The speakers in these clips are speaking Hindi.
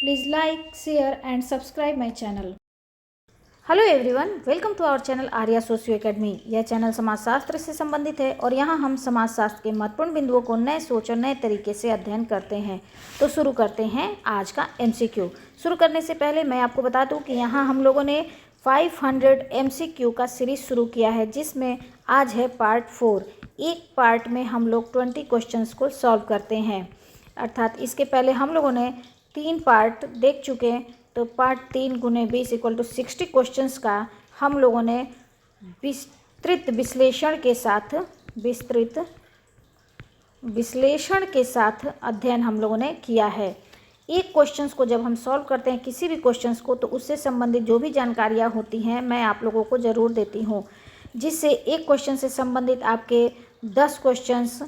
Please like, share and subscribe my channel. Hello everyone, welcome to our channel Arya socio academy. यह चैनल समाजशास्त्र से संबंधित है और यहाँ हम समाजशास्त्र के महत्वपूर्ण बिंदुओं को नए सोच और नए तरीके से अध्ययन करते हैं। तो शुरू करते हैं आज का एमसीक्यू। शुरू करने से पहले मैं आपको बता दूं कि यहाँ हम लोगों ने 500 एमसीक्यू का सीरीज़ शुरू किया है, जिसमें आज है पार्ट 4। एक पार्ट में हम लोग 20 क्वेश्चंस को सॉल्व करते हैं, अर्थात इसके पहले हम लोगों ने 3 पार्ट देख चुके हैं। तो पार्ट 3 गुने 20 इक्वल टू 60 क्वेश्चंस का हम लोगों ने विस्तृत विश्लेषण के साथ अध्ययन हम लोगों ने किया है। एक क्वेश्चंस को जब हम सॉल्व करते हैं, किसी भी क्वेश्चंस को, तो उससे संबंधित जो भी जानकारियाँ होती हैं मैं आप लोगों को ज़रूर देती हूँ, जिससे एक क्वेश्चन से संबंधित आपके 10 क्वेश्चंस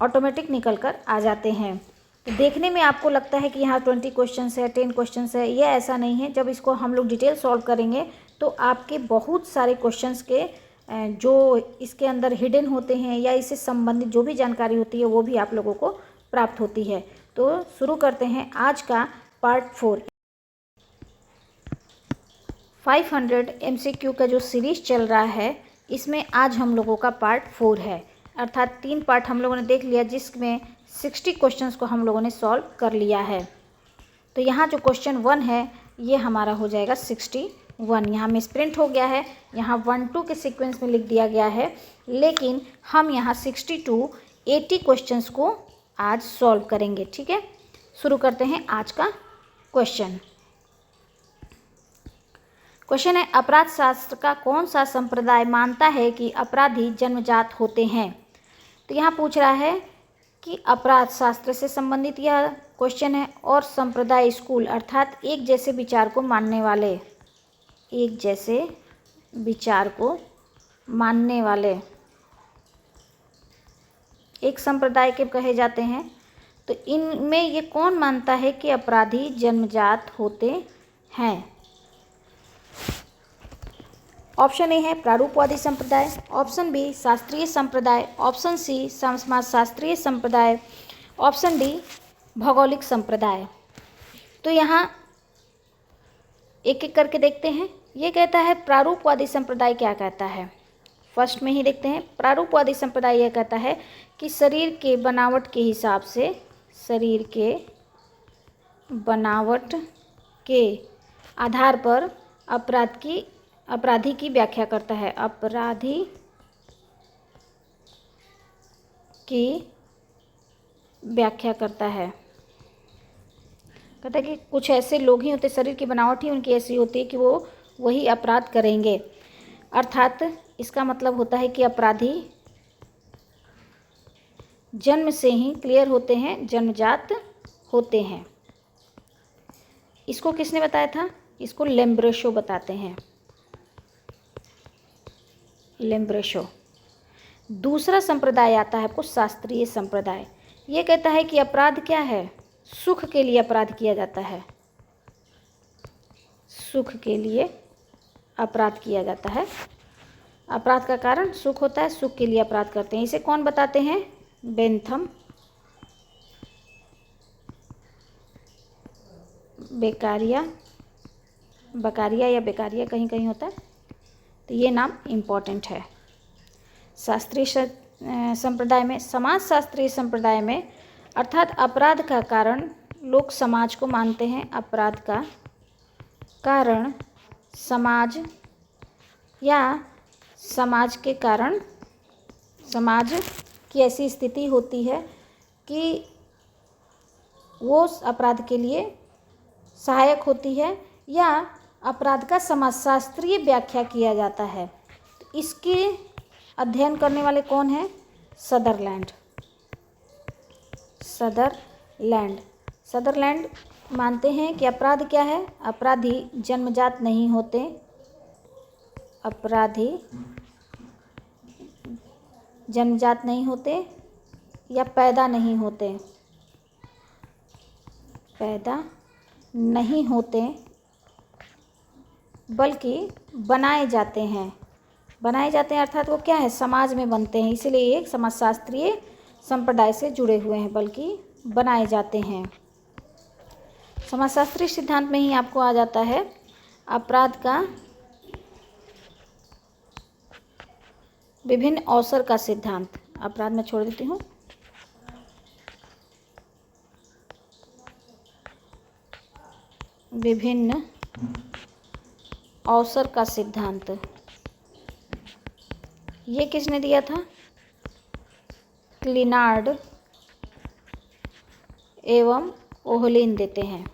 ऑटोमेटिक निकल कर आ जाते हैं। तो देखने में आपको लगता है कि यहाँ 20 क्वेश्चंस है, 10 क्वेश्चंस है, ये ऐसा नहीं है। जब इसको हम लोग डिटेल सॉल्व करेंगे तो आपके बहुत सारे क्वेश्चंस के जो इसके अंदर हिडन होते हैं या इससे संबंधित जो भी जानकारी होती है वो भी आप लोगों को प्राप्त होती है। तो शुरू करते हैं आज का पार्ट 4। 500 एमसीक्यू का जो सीरीज़ चल रहा है, इसमें आज हम लोगों का पार्ट 4 है, अर्थात 3 पार्ट हम लोगों ने देख लिया, जिसमें 60 क्वेश्चंस को हम लोगों ने सॉल्व कर लिया है। तो यहाँ जो क्वेश्चन 1 है ये हमारा हो जाएगा 61। यहाँ मिसप्रिंट हो गया है, यहाँ 1-2 के सीक्वेंस में लिख दिया गया है, लेकिन हम यहाँ 80 क्वेश्चंस को आज सॉल्व करेंगे। ठीक है, शुरू करते हैं आज का क्वेश्चन। क्वेश्चन है, अपराध शास्त्र का कौन सा संप्रदाय मानता है कि अपराधी जन्मजात होते हैं? तो यहाँ पूछ रहा है कि अपराध शास्त्र से संबंधित यह क्वेश्चन है और संप्रदाय स्कूल, अर्थात एक जैसे विचार को मानने वाले एक संप्रदाय के कहे जाते हैं। तो इनमें ये कौन मानता है कि अपराधी जन्मजात होते हैं? ऑप्शन ए है प्रारूपवादी संप्रदाय, ऑप्शन बी शास्त्रीय संप्रदाय, ऑप्शन सी समाजशास्त्रीय संप्रदाय, ऑप्शन डी भौगोलिक संप्रदाय। तो यहाँ एक एक करके देखते हैं। ये कहता है प्रारूपवादी संप्रदाय क्या कहता है, फर्स्ट में ही देखते हैं। प्रारूपवादी संप्रदाय यह कहता है कि शरीर के बनावट के हिसाब से, शरीर के बनावट के आधार पर अपराधी की व्याख्या करता है। अपराधी की व्याख्या करता है। कहता है कि कुछ ऐसे लोग ही होते, शरीर की बनावट ही उनकी ऐसी होती है कि वो वही अपराध करेंगे, अर्थात इसका मतलब होता है कि अपराधी जन्म से ही क्लियर होते हैं, जन्मजात होते हैं। इसको किसने बताया था? इसको लेम्ब्रेशो बताते हैं, लेम्ब्रेशो। दूसरा संप्रदाय आता है आपको शास्त्रीय संप्रदाय। ये कहता है कि अपराध क्या है? सुख के लिए अपराध किया जाता है, सुख के लिए अपराध किया जाता है। अपराध का कारण सुख होता है, सुख के लिए अपराध करते हैं। इसे कौन बताते हैं? बेंथम, बकारिया या बेकारिया कहीं कहीं होता है, तो ये नाम इम्पॉर्टेंट है। शास्त्रीय संप्रदाय में, समाजशास्त्रीय संप्रदाय में, अर्थात अपराध का कारण लोग समाज को मानते हैं। अपराध का कारण समाज या समाज के कारण, समाज की ऐसी स्थिति होती है कि वो अपराध के लिए सहायक होती है, या अपराध का समाजशास्त्रीय व्याख्या किया जाता है। तो इसके अध्ययन करने वाले कौन हैं? सदरलैंड मानते हैं कि अपराध क्या है? अपराधी जन्मजात नहीं होते, अपराधी जन्मजात नहीं होते या पैदा नहीं होते, बल्कि बनाए जाते हैं अर्थात वो क्या है? समाज में बनते हैं, इसीलिए ये समाजशास्त्रीय संप्रदाय से जुड़े हुए हैं, बल्कि बनाए जाते हैं। समाजशास्त्री सिद्धांत में ही आपको आ जाता है अपराध का विभिन्न अवसर का सिद्धांत। अपराध में छोड़ देती हूँ। विभिन्न अवसर का सिद्धांत, ये किसने दिया था? क्लिनार्ड एवं ओहलिन देते हैं।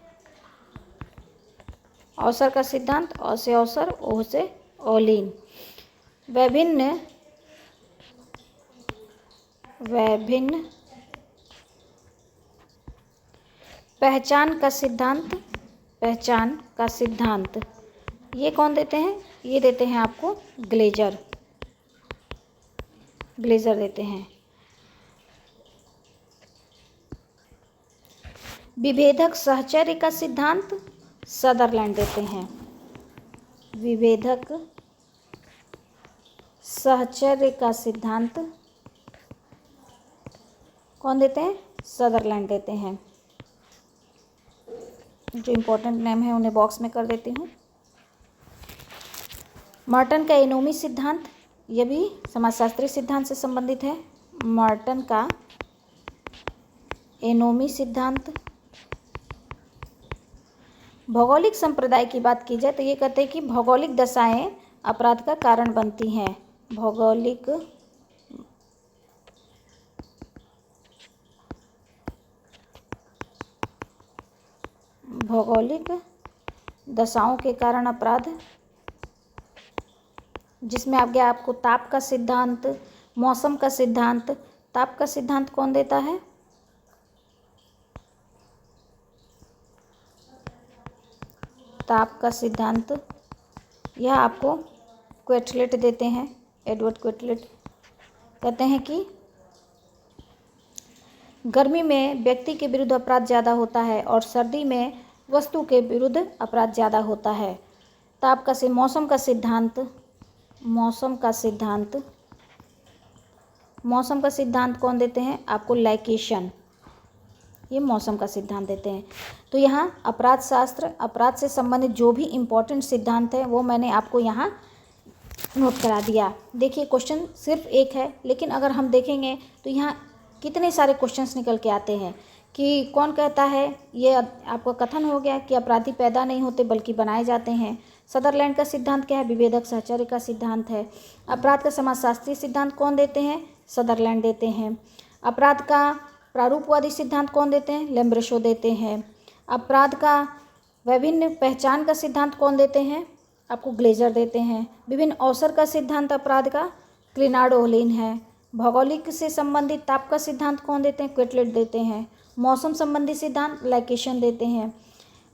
अवसर का सिद्धांत, अ से अवसर, ओह से ओहलिन। विभिन्न पहचान का सिद्धांत, पहचान का सिद्धांत, ये कौन देते हैं? ये देते हैं आपको ग्लेजर देते हैं। विभेदक सहचर्य का सिद्धांत सदरलैंड देते हैं। विभेदक सहचर्य का सिद्धांत कौन देते हैं? सदरलैंड देते हैं। जो इम्पोर्टेंट नेम है उन्हें बॉक्स में कर देती हूँ। मॉर्टन का एनोमी सिद्धांत, यह भी समाजशास्त्री सिद्धांत से संबंधित है। मॉर्टन का एनोमी सिद्धांत। भौगोलिक संप्रदाय की बात की जाए तो ये कहते हैं कि भौगोलिक दशाएं अपराध का कारण बनती हैं। भौगोलिक दशाओं के कारण अपराध, जिसमें आ गया आपको ताप का सिद्धांत, मौसम का सिद्धांत। ताप का सिद्धांत कौन देता है? ताप का सिद्धांत यह आपको क्वेटलेट देते हैं। एडवर्ड क्वेटलेट कहते हैं कि गर्मी में व्यक्ति के विरुद्ध अपराध ज़्यादा होता है और सर्दी में वस्तु के विरुद्ध अपराध ज़्यादा होता है। ताप का मौसम का सिद्धांत, मौसम का सिद्धांत कौन देते हैं? आपको लैकेशन, ये मौसम का सिद्धांत देते हैं। तो यहाँ अपराध शास्त्र, अपराध से संबंधित जो भी इम्पोर्टेंट सिद्धांत है वो मैंने आपको यहाँ नोट करा दिया। देखिए क्वेश्चन सिर्फ एक है, लेकिन अगर हम देखेंगे तो यहाँ कितने सारे क्वेश्चंस निकल के आते हैं कि कौन कहता है, ये आपका कथन हो गया कि अपराधी पैदा नहीं होते बल्कि बनाए जाते हैं। सदरलैंड का सिद्धांत क्या है? विभेदक सहचर्य का सिद्धांत है। अपराध का समाजशास्त्री सिद्धांत कौन देते हैं? सदरलैंड देते हैं। अपराध का प्रारूपवादी सिद्धांत कौन देते हैं? लेम्ब्रेशो देते हैं। अपराध का विभिन्न पहचान का सिद्धांत कौन देते हैं? आपको ग्लेजर देते हैं। विभिन्न अवसर का सिद्धांत अपराध का क्लिनार्ड ओहलिन है। भौगोलिक से संबंधित ताप का सिद्धांत कौन देते हैं? क्वेटलेट देते हैं। मौसम संबंधी सिद्धांत लैकेशन देते हैं।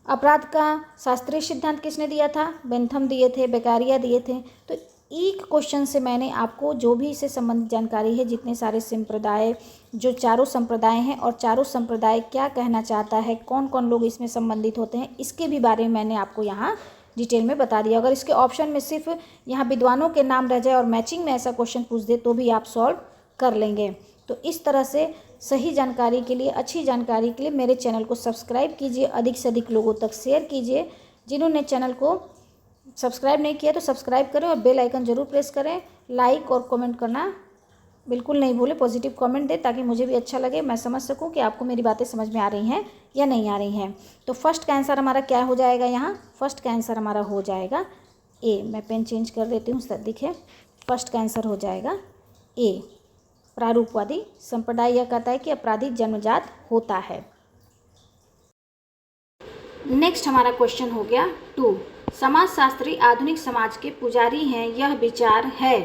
अपराध का शास्त्रीय सिद्धांत किसने दिया था? बेंथम दिए थे, बेकारिया दिए थे। तो एक क्वेश्चन से मैंने आपको जो भी इससे संबंधित जानकारी है, जितने सारे संप्रदाय, जो चारों संप्रदाय हैं और चारों संप्रदाय क्या कहना चाहता है, कौन कौन लोग इसमें संबंधित होते हैं, इसके भी बारे में मैंने आपको यहाँ डिटेल में बता दिया। अगर इसके ऑप्शन में सिर्फ यहाँ विद्वानों के नाम रह जाए और मैचिंग में ऐसा क्वेश्चन पूछ दे तो भी आप सॉल्व कर लेंगे। तो इस तरह से सही जानकारी के लिए, अच्छी जानकारी के लिए मेरे चैनल को सब्सक्राइब कीजिए, अधिक से अधिक लोगों तक शेयर कीजिए। जिन्होंने चैनल को सब्सक्राइब नहीं किया तो सब्सक्राइब करें और बेल आइकन ज़रूर प्रेस करें। लाइक और कमेंट करना बिल्कुल नहीं भूलें, पॉजिटिव कमेंट दें ताकि मुझे भी अच्छा लगे, मैं समझ सकूं कि आपको मेरी बातें समझ में आ रही हैं या नहीं आ रही हैं। तो फर्स्ट का आंसर हमारा क्या हो जाएगा? यहाँ फर्स्ट का आंसर हमारा हो जाएगा ए। मैं पेन चेंज कर देती हूँ, दिखे। फर्स्ट का आंसर हो जाएगा ए, प्रारूपवादी संप्रदाय। यह कहता है कि अपराधी जन्मजात होता है। नेक्स्ट हमारा क्वेश्चन हो गया 2। समाजशास्त्री आधुनिक समाज के पुजारी हैं, यह विचार है।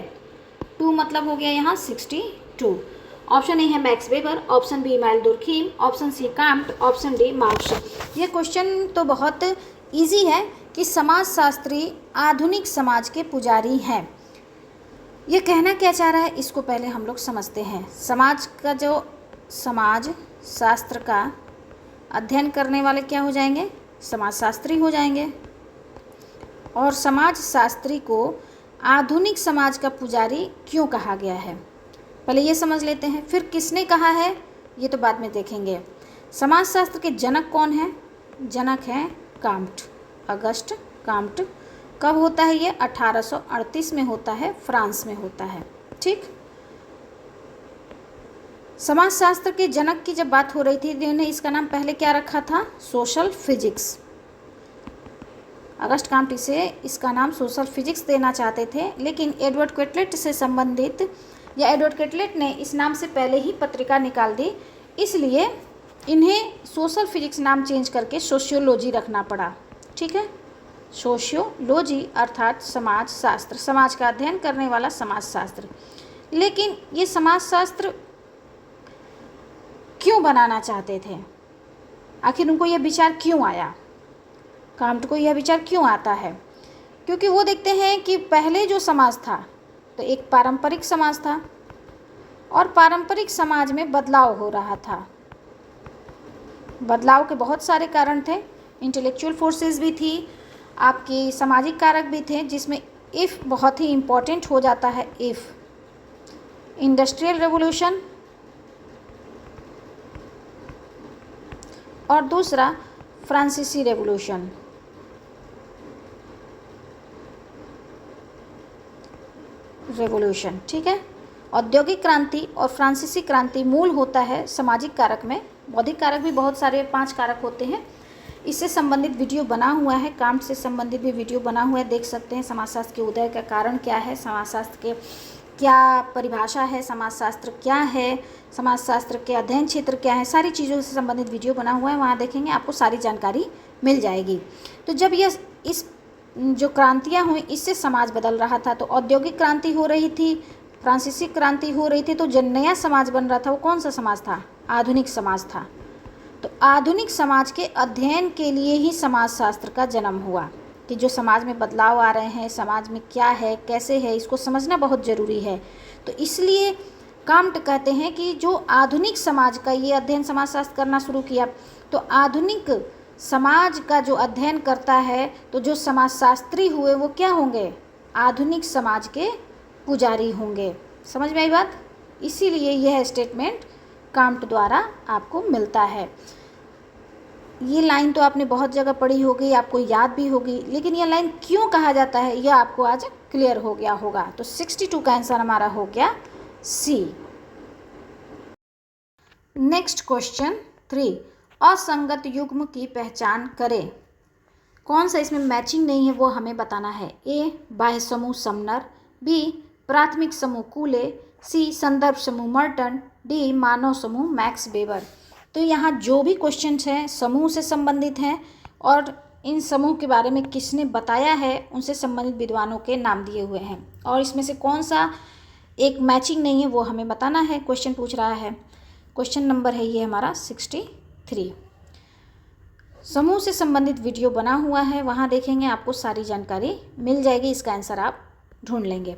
2 मतलब हो गया यहाँ 62। ऑप्शन ए है Max Weber, option B Emmanuel Durkheim, option C Kant, option D Marx. ये क्वेश्चन तो बहुत इजी है कि समाजशास्त्री आधुनिक समाज के पुजारी हैं। ये कहना क्या चाह रहा है, इसको पहले हम लोग समझते हैं। समाज का जो समाज शास्त्र का अध्ययन करने वाले क्या हो जाएंगे? समाजशास्त्री हो जाएंगे। और समाज शास्त्री को आधुनिक समाज का पुजारी क्यों कहा गया है, पहले ये समझ लेते हैं। फिर किसने कहा है ये तो बाद में देखेंगे। समाजशास्त्र के जनक कौन हैं? जनक हैं काम्ट, अगस्ट काम्ट। कब होता है ये? 1838 में होता है, फ्रांस में होता है। ठीक। समाजशास्त्र के जनक की जब बात हो रही थी, इन्होंने इसका नाम पहले क्या रखा था? Social physics. अगस्ट काम्ट इसे इसका नाम सोशल फिजिक्स देना चाहते थे, लेकिन एडवर्ड क्वेटलेट से संबंधित, या एडवर्ड क्वेटलेट ने इस नाम से पहले ही पत्रिका निकाल दी, इसलिए इन्हें सोशल फिजिक्स नाम चेंज करके सोशियोलॉजी रखना पड़ा। ठीक है, सोशियोलॉजी अर्थात समाज शास्त्र, समाज का अध्ययन करने वाला समाज शास्त्र। लेकिन ये समाज शास्त्र क्यों बनाना चाहते थे? आखिर उनको यह विचार क्यों आया? काम्ट को यह विचार क्यों आता है? क्योंकि वो देखते हैं कि पहले जो समाज था तो एक पारंपरिक समाज था, और पारंपरिक समाज में बदलाव हो रहा था। बदलाव के बहुत सारे कारण थे, इंटेलेक्चुअल फोर्सेस भी थी, आपके सामाजिक कारक भी थे, जिसमें इफ़ बहुत ही इम्पॉर्टेंट हो जाता है। इफ़ इंडस्ट्रियल रेवोल्यूशन, और दूसरा फ्रांसीसी रेवोल्यूशन। ठीक है, औद्योगिक क्रांति और फ्रांसीसी क्रांति मूल होता है सामाजिक कारक में। बौद्धिक कारक भी बहुत सारे 5 कारक होते हैं। इससे संबंधित वीडियो बना हुआ है, काम्ट से संबंधित भी वीडियो बना हुआ है, देख सकते हैं। समाजशास्त्र के उदय का कारण क्या है, समाजशास्त्र के क्या परिभाषा है, समाजशास्त्र क्या है, समाजशास्त्र के अध्ययन क्षेत्र क्या है, सारी चीज़ों से संबंधित वीडियो बना हुआ है, वहाँ देखेंगे आपको सारी जानकारी मिल जाएगी। तो जब यह इस जो क्रांतियाँ हुई, इससे समाज बदल रहा था। तो औद्योगिक क्रांति हो रही थी, फ्रांसीसी क्रांति हो रही थी, तो जो नया समाज बन रहा था वो कौन सा समाज था? आधुनिक समाज था। तो आधुनिक समाज के अध्ययन के लिए ही समाजशास्त्र का जन्म हुआ, कि जो समाज में बदलाव आ रहे हैं, समाज में क्या है, कैसे है, इसको समझना बहुत ज़रूरी है। तो इसलिए काम्ट कहते हैं कि जो आधुनिक समाज का ये अध्ययन समाजशास्त्र करना शुरू किया, तो आधुनिक समाज का जो अध्ययन करता है, तो जो समाजशास्त्री हुए वो क्या होंगे? आधुनिक समाज के पुजारी होंगे। समझ में आई बात? इसीलिए यह स्टेटमेंट काम्ट द्वारा आपको मिलता है। ये लाइन तो आपने बहुत जगह पढ़ी होगी, आपको याद भी होगी, लेकिन ये लाइन क्यों कहा जाता है यह आपको आज क्लियर हो गया होगा। तो 62 का आंसर हमारा हो गया सी। नेक्स्ट क्वेश्चन 3, असंगत युग्म की पहचान करें। कौन सा इसमें मैचिंग नहीं है वो हमें बताना है। ए बाह्य समूह समनर, बी प्राथमिक समूह कूले, सी संदर्भ समूह मर्टन, डी मानव समूह मैक्स वेबर। तो यहाँ जो भी क्वेश्चंस हैं समूह से संबंधित हैं, और इन समूह के बारे में किसने बताया है उनसे संबंधित विद्वानों के नाम दिए हुए हैं, और इसमें से कौन सा एक मैचिंग नहीं है वो हमें बताना है। क्वेश्चन पूछ रहा है, क्वेश्चन नंबर है ये हमारा 63। समूह से संबंधित वीडियो बना हुआ है, वहाँ देखेंगे आपको सारी जानकारी मिल जाएगी, इसका आंसर आप ढूंढ लेंगे।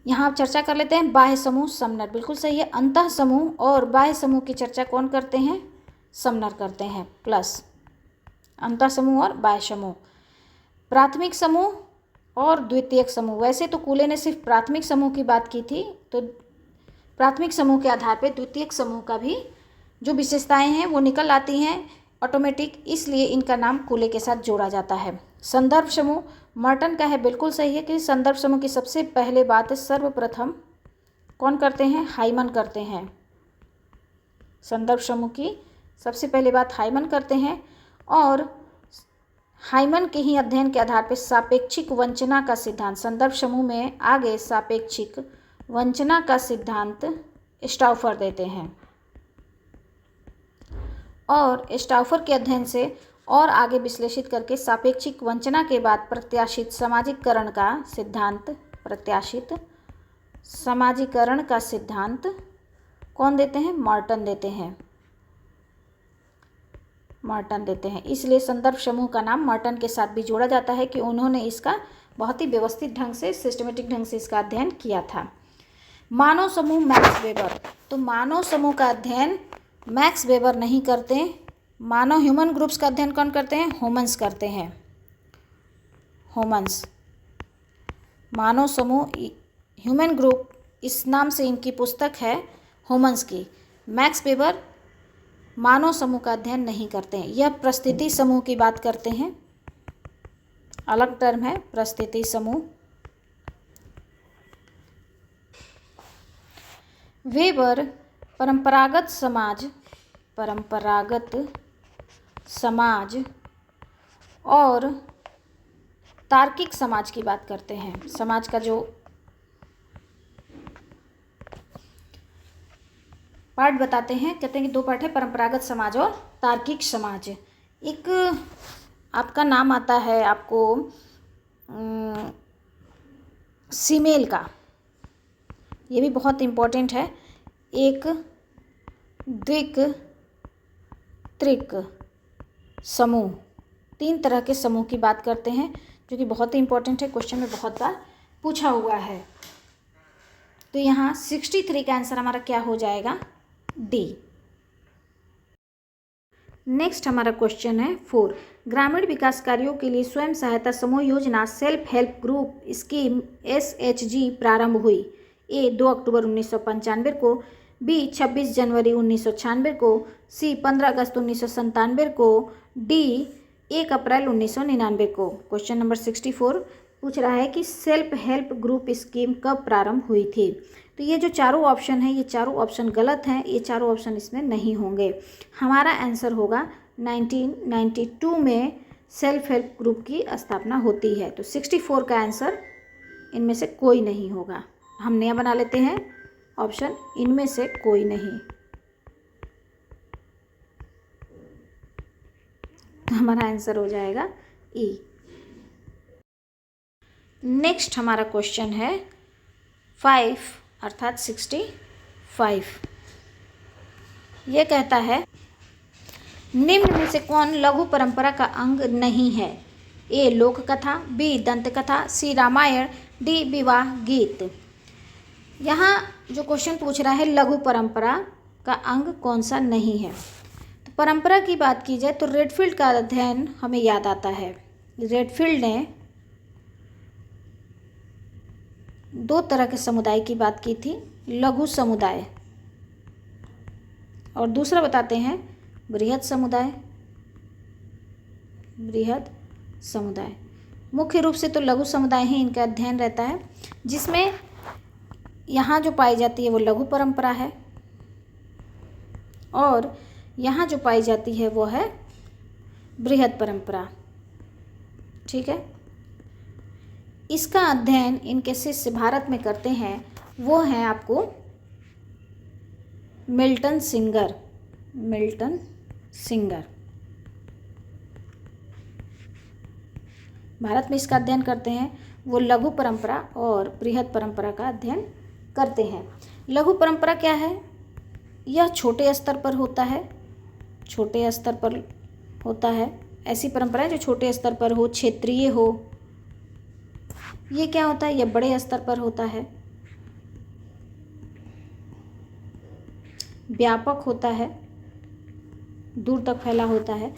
यहाँ आप चर्चा कर लेते हैं। बाह्य समूह समनर बिल्कुल सही है। अंतः समूह और बाह्य समूह की चर्चा कौन करते हैं? समनर करते हैं, प्लस अंतः समूह और बाह्य समूह। प्राथमिक समूह और द्वितीयक समूह, वैसे तो कूले ने सिर्फ प्राथमिक समूह की बात की थी, तो प्राथमिक समूह के आधार पर द्वितीयक समूह का भी जो विशेषताएं हैं वो निकल आती हैं ऑटोमेटिक, इसलिए इनका नाम कूले के साथ जोड़ा जाता है। संदर्भ समूह मर्टन का है, बिल्कुल सही है कि संदर्भ समूह की सबसे पहले बात सर्वप्रथम कौन करते हैं? हाइमन करते हैं। संदर्भ समूह की सबसे पहले बात हाइमन करते हैं, और हाइमन के ही अध्ययन के आधार पर सापेक्षिक वंचना का सिद्धांत, संदर्भ समूह में आगे सापेक्षिक वंचना का सिद्धांत स्टाउफर देते हैं, और स्टाउफर के अध्ययन से और आगे विश्लेषित करके सापेक्षिक वंचना के बाद प्रत्याशित सामाजिकरण का सिद्धांत, प्रत्याशित सामाजिकरण का सिद्धांत कौन देते हैं? मर्टन देते हैं। मर्टन देते हैं, इसलिए संदर्भ समूह का नाम मर्टन के साथ भी जोड़ा जाता है कि उन्होंने इसका बहुत ही व्यवस्थित ढंग से, सिस्टमेटिक ढंग से इसका अध्ययन किया था। मानव समूह मैक्स वेबर, तो मानव समूह का अध्ययन मैक्स वेबर नहीं करते। मानव ह्यूमन ग्रुप्स का अध्ययन कौन करते हैं? होमन्स करते हैं। होमन्स मानव समूह ह्यूमन ग्रुप, इस नाम से इनकी पुस्तक है होमन्स की। मैक्स वेबर मानव समूह का अध्ययन नहीं करते हैं। यह परिस्थिति समूह की बात करते हैं, अलग टर्म है परिस्थिति समूह। वेबर परंपरागत समाज और तार्किक समाज की बात करते हैं। समाज का जो पार्ट बताते हैं, कहते हैं कि 2 पार्ट है, परंपरागत समाज और तार्किक समाज। एक आपका नाम आता है आपको सीमेल का, ये भी बहुत इम्पोर्टेंट है। एक द्विक त्रिक समूह, 3 तरह के समूह की बात करते हैं जो कि बहुत ही इम्पोर्टेंट है, क्वेश्चन में बहुत बार पूछा हुआ है। तो यहाँ 63 का आंसर हमारा क्या हो जाएगा? डी। नेक्स्ट हमारा क्वेश्चन है 4, ग्रामीण विकास कार्यों के लिए स्वयं सहायता समूह योजना self help group scheme SHG प्रारंभ हुई। ए 2 अक्टूबर 1995 को, बी 26 जनवरी 1996 को, सी 15 अगस्त 1997 को, डी 1 अप्रैल 1999 को। क्वेश्चन नंबर 64 पूछ रहा है कि सेल्फ हेल्प ग्रुप स्कीम कब प्रारंभ हुई थी। तो ये जो चारों ऑप्शन है, ये चारों ऑप्शन गलत हैं, ये चारों ऑप्शन इसमें नहीं होंगे। हमारा आंसर होगा 1992 में सेल्फ हेल्प ग्रुप की स्थापना होती है। तो 64 का आंसर इनमें से कोई नहीं होगा। हम नया बना लेते हैं ऑप्शन, इनमें से कोई नहीं। हमारा आंसर हो जाएगा ई। नेक्स्ट हमारा क्वेश्चन है 5 अर्थात 65। यह कहता है निम्न में से कौन लघु परंपरा का अंग नहीं है। ए लोक कथा, बी दंत कथा, सी रामायण, डी विवाह गीत। यहाँ जो क्वेश्चन पूछ रहा है लघु परंपरा का अंग कौन सा नहीं है। तो परंपरा की बात की जाए तो रेडफील्ड का अध्ययन हमें याद आता है। रेडफील्ड ने 2 तरह के समुदाय की बात की थी, लघु समुदाय और दूसरा बताते हैं बृहद समुदाय। बृहद समुदाय मुख्य रूप से तो लघु समुदाय ही इनका अध्ययन रहता है, जिसमें यहाँ जो पाई जाती है वो लघु परंपरा है और यहाँ जो पाई जाती है वो है बृहद परंपरा। ठीक है, इसका अध्ययन इनके शिष्य भारत में करते हैं, वो हैं आपको मिल्टन सिंगर। भारत में इसका अध्ययन करते हैं, वो लघु परंपरा और बृहद परंपरा का अध्ययन करते हैं। लघु परंपरा क्या है? यह छोटे स्तर पर होता है, छोटे स्तर पर होता है। ऐसी परंपरा है जो छोटे स्तर पर हो, क्षेत्रीय हो। ये क्या होता है? यह बड़े स्तर पर होता है, व्यापक होता है, दूर तक फैला होता है।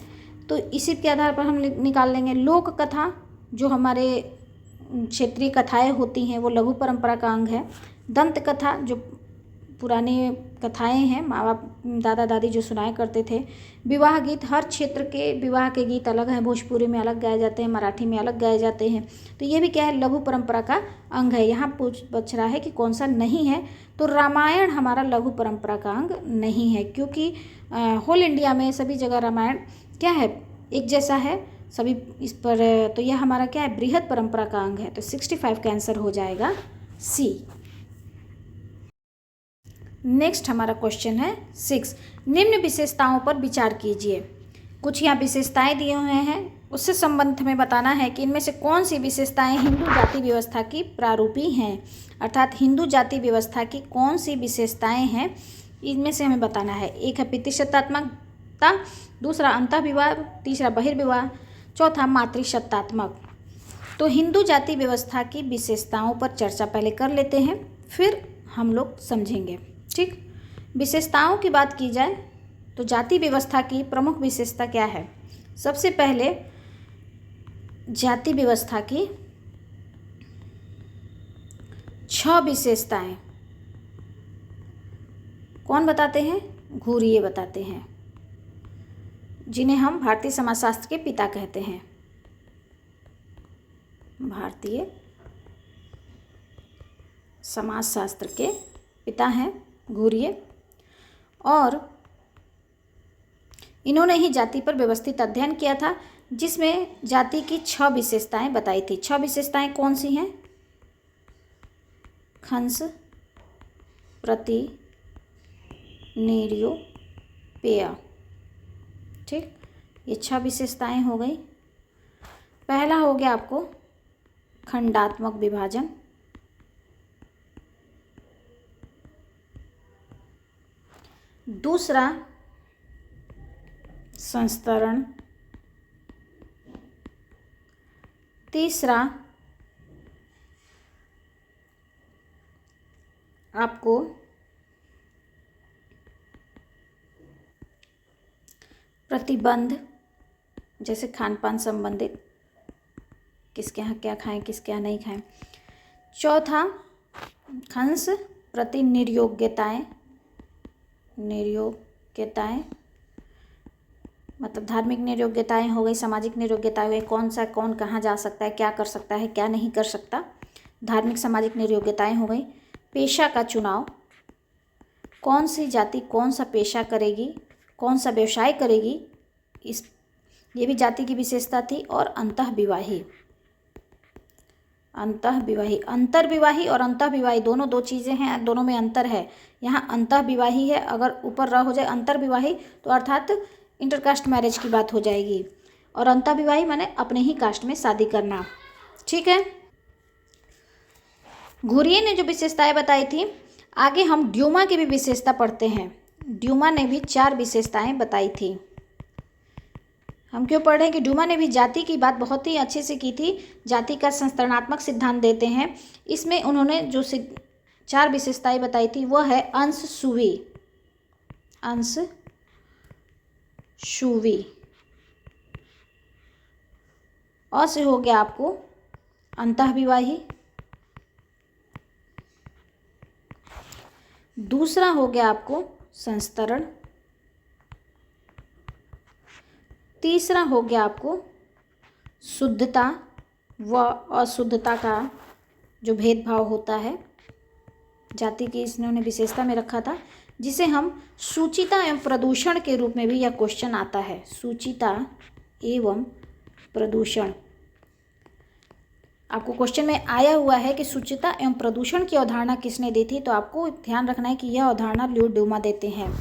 तो इसी के आधार पर हम निकाल लेंगे। लोक कथा जो हमारे क्षेत्रीय कथाएं होती हैं वो लघु परंपरा का अंग है। दंत कथा जो पुरानी कथाएं हैं, माँ बाप दादा दादी जो सुनाया करते थे। विवाह गीत, हर क्षेत्र के विवाह के गीत अलग हैं, भोजपुरी में अलग गाए जाते हैं, मराठी में अलग गाए जाते हैं। तो ये भी क्या है? लघु परंपरा का अंग है। यहाँ पूछ रहा है कि कौन सा नहीं है, तो रामायण हमारा लघु परंपरा का अंग नहीं है, क्योंकि होल इंडिया में सभी जगह रामायण क्या है? एक जैसा है सभी इस पर। तो यह हमारा क्या है? बृहद परंपरा का अंग है। तो 65 का आंसर हो जाएगा सी। नेक्स्ट हमारा क्वेश्चन है 6, निम्न विशेषताओं पर विचार कीजिए। कुछ यहाँ विशेषताएं दिए हुए हैं, उससे संबंध में बताना है कि इनमें से कौन सी विशेषताएं हिंदू जाति व्यवस्था की प्रारूपी हैं। अर्थात हिंदू जाति व्यवस्था की कौन सी विशेषताएं हैं, इनमें से हमें बताना है। एक है पितृसत्तात्मकता, दूसरा अंतःविवाह, तीसरा बहिर्विवाह, चौथा मातृसत्तात्मक। तो हिंदू जाति व्यवस्था की विशेषताओं पर चर्चा पहले कर लेते हैं, फिर हम लोग समझेंगे। ठीक, विशेषताओं की बात की जाए तो जाति व्यवस्था की प्रमुख विशेषता क्या है? सबसे पहले जाति व्यवस्था की 6 विशेषताएं कौन बताते हैं? घुरिये बताते हैं। जिन्हें हम भारतीय समाजशास्त्र के पिता कहते हैं। भारतीय समाजशास्त्र के पिता हैं घुरिये, और इन्होंने ही जाति पर व्यवस्थित अध्ययन किया था, जिसमें जाति की 6 विशेषताएं बताई थी। 6 विशेषताएं कौन सी हैं? खंस, प्रति, निरूपेय। ठीक, ये 6 विशेषताएं हो गई। पहला हो गया आपको खंडात्मक विभाजन, दूसरा संस्तरण, तीसरा आपको प्रतिबंध, जैसे खान पान संबंधित, किसके यहाँ क्या खाएं किसके यहाँ नहीं खाएं। चौथा खंस प्रति निर्योग्यताएं, निर्योग्यताएं मतलब धार्मिक निर्योग्यताएं हो गई, सामाजिक निर्योग्यताएं हो गई, कौन कहाँ जा सकता है, क्या कर सकता है, क्या नहीं कर सकता, धार्मिक सामाजिक निर्योग्यताएं हो गई। पेशा का चुनाव, कौन सी जाति कौन सा पेशा करेगी, कौन सा व्यवसाय करेगी, ये भी जाति की विशेषता थी। और अंतःविवाही, अंतर्विवाही और अंतःविवाही दोनों 2 चीज़ें हैं, दोनों में अंतर है। यहाँ अंतःविवाही है, अगर ऊपर र हो जाए अंतर्विवाही तो अर्थात इंटरकास्ट मैरिज की बात हो जाएगी, और अंतःविवाही माने अपने ही कास्ट में शादी करना। ठीक है, घुरिये ने जो विशेषताएं बताई थी, आगे हम ड्यूमा की भी विशेषता पढ़ते हैं। ड्यूमा ने भी 4 विशेषताएं बताई थी। हम क्यों पढ़ रहे हैं कि ड्यूमा ने भी जाति की बात बहुत ही अच्छे से की थी, जाति का संस्तरणात्मक सिद्धांत देते हैं। इसमें उन्होंने जो 4 विशेषताएं बताई थी वह है अंश सुवी, अंश सुवी। और से हो गया आपको अंतःविवाही, दूसरा हो गया आपको संस्तरण, तीसरा हो गया आपको शुद्धता व अशुद्धता का जो भेदभाव होता है, जाति की इन्होंने विशेषता में रखा था, जिसे हम सूचिता एवं प्रदूषण के रूप में भी यह क्वेश्चन आता है। सूचिता एवं प्रदूषण आपको क्वेश्चन में आया हुआ है कि सूचिता एवं प्रदूषण की अवधारणा किसने दी थी, तो आपको ध्यान रखना है कि यह अवधारणा ल्यू ड्यूमा देते हैं।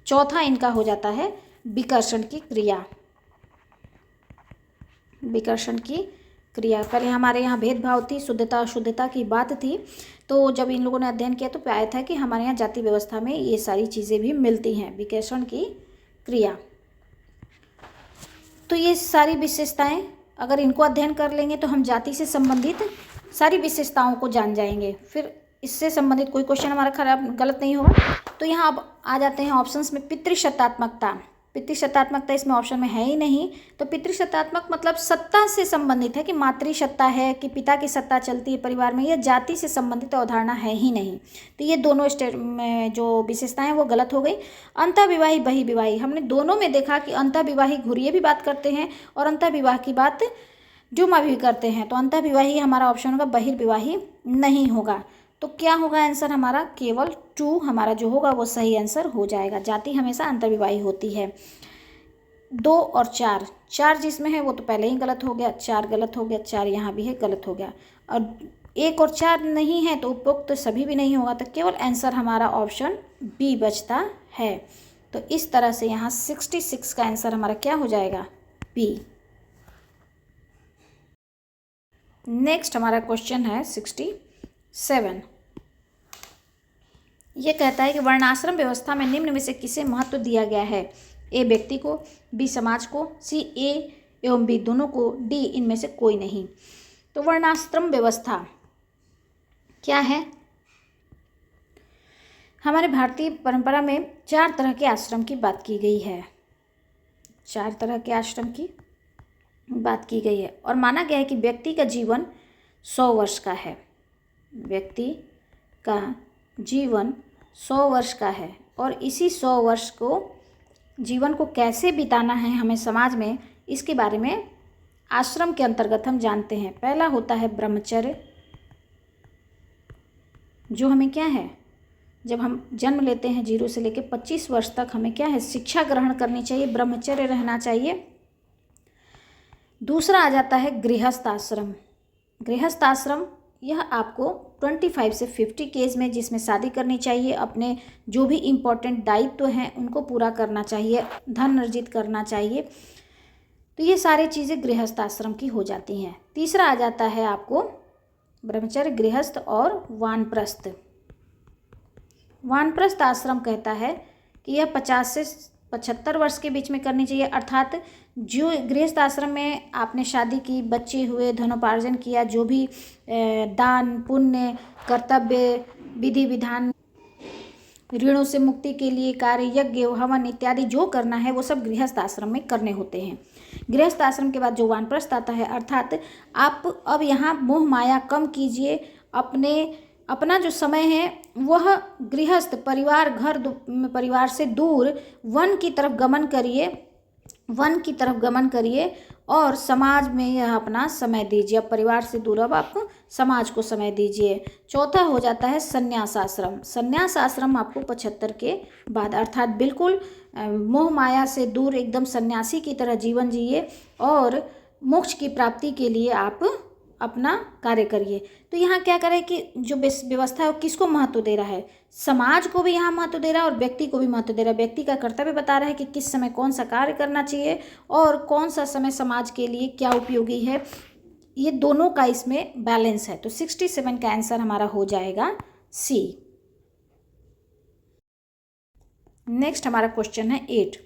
चौथा इनका हो जाता है विकर्षण की क्रिया, विकर्षण की क्रिया। पहले हमारे यहाँ भेदभाव थी, शुद्धता अशुद्धता की बात थी, तो जब इन लोगों ने अध्ययन किया तो पाया था कि हमारे यहाँ जाति व्यवस्था में ये सारी चीज़ें भी मिलती हैं, विकर्षण की क्रिया। तो ये सारी विशेषताएं अगर इनको अध्ययन कर लेंगे तो हम जाति से संबंधित सारी विशेषताओं को जान जाएंगे, फिर इससे संबंधित कोई क्वेश्चन हमारा खराब गलत नहीं होगा। तो यहाँ अब आ जाते हैं ऑप्शंस में। पितृसत्तात्मकता, पितृसत्तात्मकता इसमें ऑप्शन में है ही नहीं। तो पितृसत्तात्मक मतलब सत्ता से संबंधित है, कि मातृसत्ता है कि पिता की सत्ता चलती है परिवार में, यह जाति से संबंधित अवधारणा है ही नहीं। तो ये दोनों स्टेट में जो विशेषताएं वो गलत हो गई। अंतःविवाही बहिर्विवाही, हमने दोनों में देखा कि अंतःविवाही घुरिये भी बात करते हैं और अंतःविवाह की बात ड्यूमा भी करते हैं। तो अंतःविवाही हमारा ऑप्शन होगा, बहिर्विवाही नहीं होगा। तो क्या होगा आंसर हमारा? केवल 2 हमारा जो होगा वो सही आंसर हो जाएगा। जाति हमेशा अंतर्विवाही होती है। 2 और 4, 4 जिसमें है वो तो पहले ही गलत हो गया, 4 गलत हो गया, 4 यहाँ भी है गलत हो गया, और 1 और 4 नहीं है तो उपरोक्त सभी भी नहीं होगा। तो केवल आंसर हमारा ऑप्शन बी बचता है। तो इस तरह से यहाँ 66 का आंसर हमारा क्या हो जाएगा? बी। नेक्स्ट हमारा क्वेश्चन है 67। ये कहता है कि वर्णाश्रम व्यवस्था में निम्न में से किसे महत्व दिया गया है? ए व्यक्ति को, बी समाज को, सी ए एवं बी दोनों को, डी इनमें से कोई नहीं। तो वर्णाश्रम व्यवस्था क्या है? हमारे भारतीय परंपरा में 4 तरह के आश्रम की बात की गई है। 4 तरह के आश्रम की बात की गई है और माना गया है कि व्यक्ति का जीवन 100 वर्ष का है। व्यक्ति का जीवन 100 वर्ष का है और इसी 100 वर्ष को जीवन को कैसे बिताना है हमें समाज में, इसके बारे में आश्रम के अंतर्गत हम जानते हैं। पहला होता है ब्रह्मचर्य, जो हमें क्या है, जब हम जन्म लेते हैं 0 से लेकर 25 वर्ष तक हमें क्या है, शिक्षा ग्रहण करनी चाहिए, ब्रह्मचर्य रहना चाहिए। दूसरा आ जाता है गृहस्थ आश्रम। गृहस्थ आश्रम यह आपको 25 से 50 की एज में, जिसमें शादी करनी चाहिए, अपने जो भी इम्पोर्टेंट दायित्व हैं उनको पूरा करना चाहिए, धन अर्जित करना चाहिए। तो ये सारी चीज़ें गृहस्थ आश्रम की हो जाती हैं। तीसरा आ जाता है आपको ब्रह्मचर्य, गृहस्थ और वानप्रस्थ। वानप्रस्थ आश्रम कहता है कि यह 50 से 75 वर्ष के बीच में करनी चाहिए, अर्थात जो गृहस्थ आश्रम में आपने शादी की, बच्चे हुए, धनोपार्जन किया, जो भी दान पुण्य, कर्तव्य, विधि विधान, ऋणों से मुक्ति के लिए कार्य, यज्ञ, हवन इत्यादि जो करना है वो सब गृहस्थ आश्रम में करने होते हैं। गृहस्थ आश्रम के बाद जो वानप्रस्थ आता है, अर्थात आप अब यहाँ मोह माया कम कीजिए, अपना जो समय है वह गृहस्थ परिवार से दूर वन की तरफ गमन करिए और समाज में यह अपना समय दीजिए। अब परिवार से दूर, अब आप समाज को समय दीजिए। चौथा हो जाता है संन्यास आश्रम। संन्यास आश्रम आपको 75 के बाद, अर्थात बिल्कुल मोह माया से दूर एकदम सन्यासी की तरह जीवन जिए और मोक्ष की प्राप्ति के लिए आप अपना कार्य करिए। तो यहाँ क्या करें कि जो व्यवस्था है वो किसको महत्व दे रहा है, समाज को भी यहाँ महत्व दे रहा है और व्यक्ति को भी महत्व दे रहा है। व्यक्ति का कर्तव्य बता रहा है कि किस समय कौन सा कार्य करना चाहिए और कौन सा समय समाज के लिए क्या उपयोगी है, ये दोनों का इसमें बैलेंस है। तो 67 का आंसर हमारा हो जाएगा सी। नेक्स्ट हमारा क्वेश्चन है 8।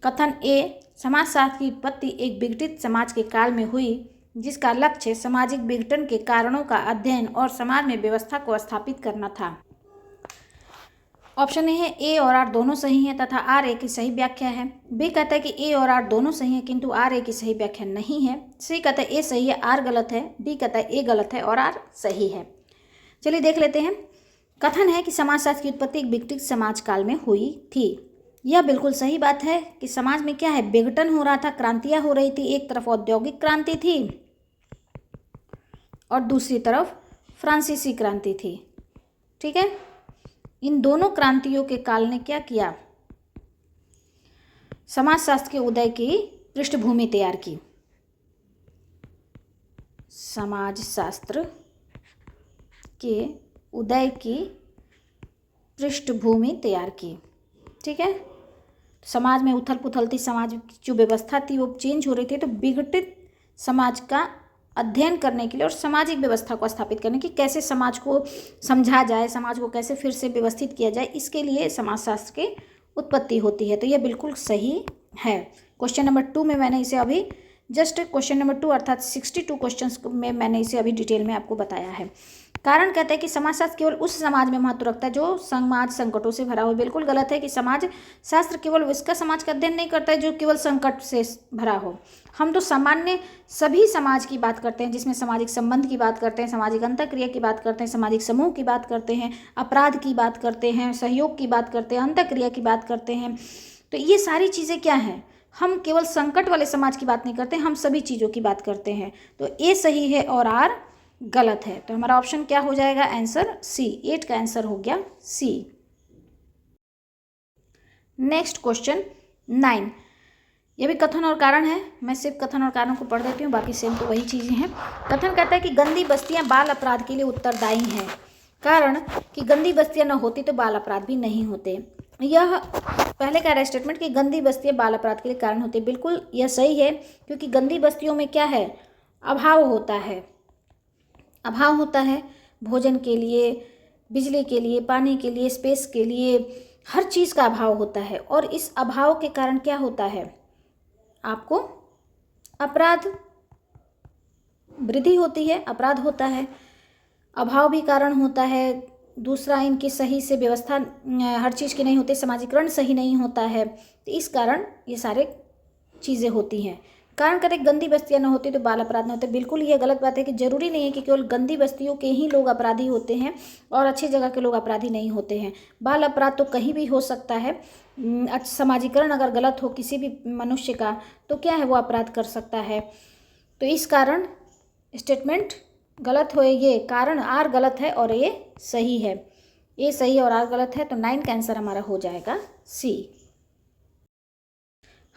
कथन ए, समाजशास्त्र की उत्पत्ति एक विघटित समाज के काल में हुई जिसका लक्ष्य सामाजिक विघटन के कारणों का अध्ययन और समाज में व्यवस्था को स्थापित करना था। ऑप्शन ए है ए और आर दोनों सही हैं तथा आर ए की सही व्याख्या है। बी कहता है कि ए और आर दोनों सही हैं किंतु आर ए की सही व्याख्या नहीं है। सी कहता है ए सही है, आर गलत है। डी कहता है ए गलत है और आर सही है। चलिए देख लेते हैं। कथन है कि समाजशास्त्र की उत्पत्ति एक विघटित समाज काल में हुई थी। यह बिल्कुल सही बात है कि समाज में क्या है, विघटन हो रहा था, क्रांतियाँ हो रही थी। एक तरफ औद्योगिक क्रांति थी और दूसरी तरफ फ्रांसीसी क्रांति थी। ठीक है, इन दोनों क्रांतियों के काल ने क्या किया, समाजशास्त्र के उदय की पृष्ठभूमि तैयार की। समाजशास्त्र के उदय की पृष्ठभूमि तैयार की। ठीक है, समाज में उथल पुथल थी, समाज की जो व्यवस्था थी वो चेंज हो रही थी। तो विघटित समाज का अध्ययन करने के लिए और सामाजिक व्यवस्था को स्थापित करने की, कैसे समाज को समझा जाए, समाज को कैसे फिर से व्यवस्थित किया जाए, इसके लिए समाजशास्त्र की उत्पत्ति होती है। तो यह बिल्कुल सही है। क्वेश्चन नंबर 2 में मैंने इसे अभी जस्ट क्वेश्चन नंबर 2 अर्थात 62 क्वेश्चंस में मैंने इसे अभी डिटेल में आपको बताया है। कारण कहते हैं कि समाजशास्त्र केवल उस समाज में महत्व रखता है जो समाज संकटों से भरा हो। बिल्कुल गलत है कि समाज शास्त्र केवल उसका समाज का अध्ययन नहीं करता है जो केवल संकट से भरा हो। हम तो सामान्य सभी समाज की बात करते हैं, जिसमें सामाजिक संबंध की बात करते हैं, सामाजिक अंतःक्रिया की बात करते हैं, सामाजिक समूह की बात करते हैं, अपराध की बात करते हैं, सहयोग की बात करते हैं, अंतःक्रिया की बात करते हैं। तो ये सारी चीज़ें क्या हैं, हम केवल संकट वाले समाज की बात नहीं करते, हम सभी चीज़ों की बात करते हैं। तो ए सही है और आर गलत है। तो हमारा ऑप्शन क्या हो जाएगा, आंसर सी। 8 का आंसर हो गया सी। नेक्स्ट क्वेश्चन 9, यह भी कथन और कारण है। मैं सिर्फ कथन और कारण को पढ़ देती हूँ, बाकी सेम तो वही चीज़ें हैं। कथन कहता है कि गंदी बस्तियाँ बाल अपराध के लिए उत्तरदायी हैं। कारण कि गंदी बस्तियाँ न होती तो बाल अपराध भी नहीं होते। यह पहले कह रहा है स्टेटमेंट कि गंदी बस्तियाँ बाल अपराध के लिए कारण होती है। बिल्कुल यह सही है, क्योंकि गंदी बस्तियों में क्या है, अभाव होता है। अभाव होता है भोजन के लिए, बिजली के लिए, पानी के लिए, स्पेस के लिए, हर चीज़ का अभाव होता है। और इस अभाव के कारण क्या होता है, आपको अपराध वृद्धि होती है, अपराध होता है, अभाव भी कारण होता है। दूसरा, इनकी सही से व्यवस्था हर चीज़ की नहीं होती, समाजीकरण सही नहीं होता है। तो इस कारण ये सारे चीज़ें होती हैं। कारण कहते गंदी बस्तियाँ न होती तो बाल अपराध न होते। बिल्कुल ये गलत बात है कि जरूरी नहीं है कि केवल गंदी बस्तियों के ही लोग अपराधी होते हैं और अच्छी जगह के लोग अपराधी नहीं होते हैं। बाल अपराध तो कहीं भी हो सकता है। समाजीकरण अगर गलत हो किसी भी मनुष्य का तो क्या है, वो अपराध कर सकता है। तो इस कारण स्टेटमेंट गलत हो, ये कारण आर गलत है और ये सही है। ये सही और आर गलत है, तो 9 का आंसर हमारा हो जाएगा सी।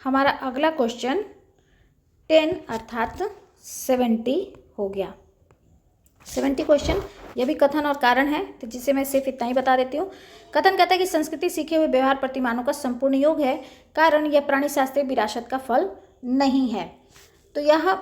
हमारा अगला क्वेश्चन 10 अर्थात 70 हो गया। 70 क्वेश्चन, यह भी कथन और कारण है, तो जिसे मैं सिर्फ इतना ही बता देती हूँ। कथन कहता है कि संस्कृति सीखे हुए व्यवहार प्रतिमानों का संपूर्ण योग है, कारण यह प्राणी शास्त्रीय विरासत का फल नहीं है। तो यह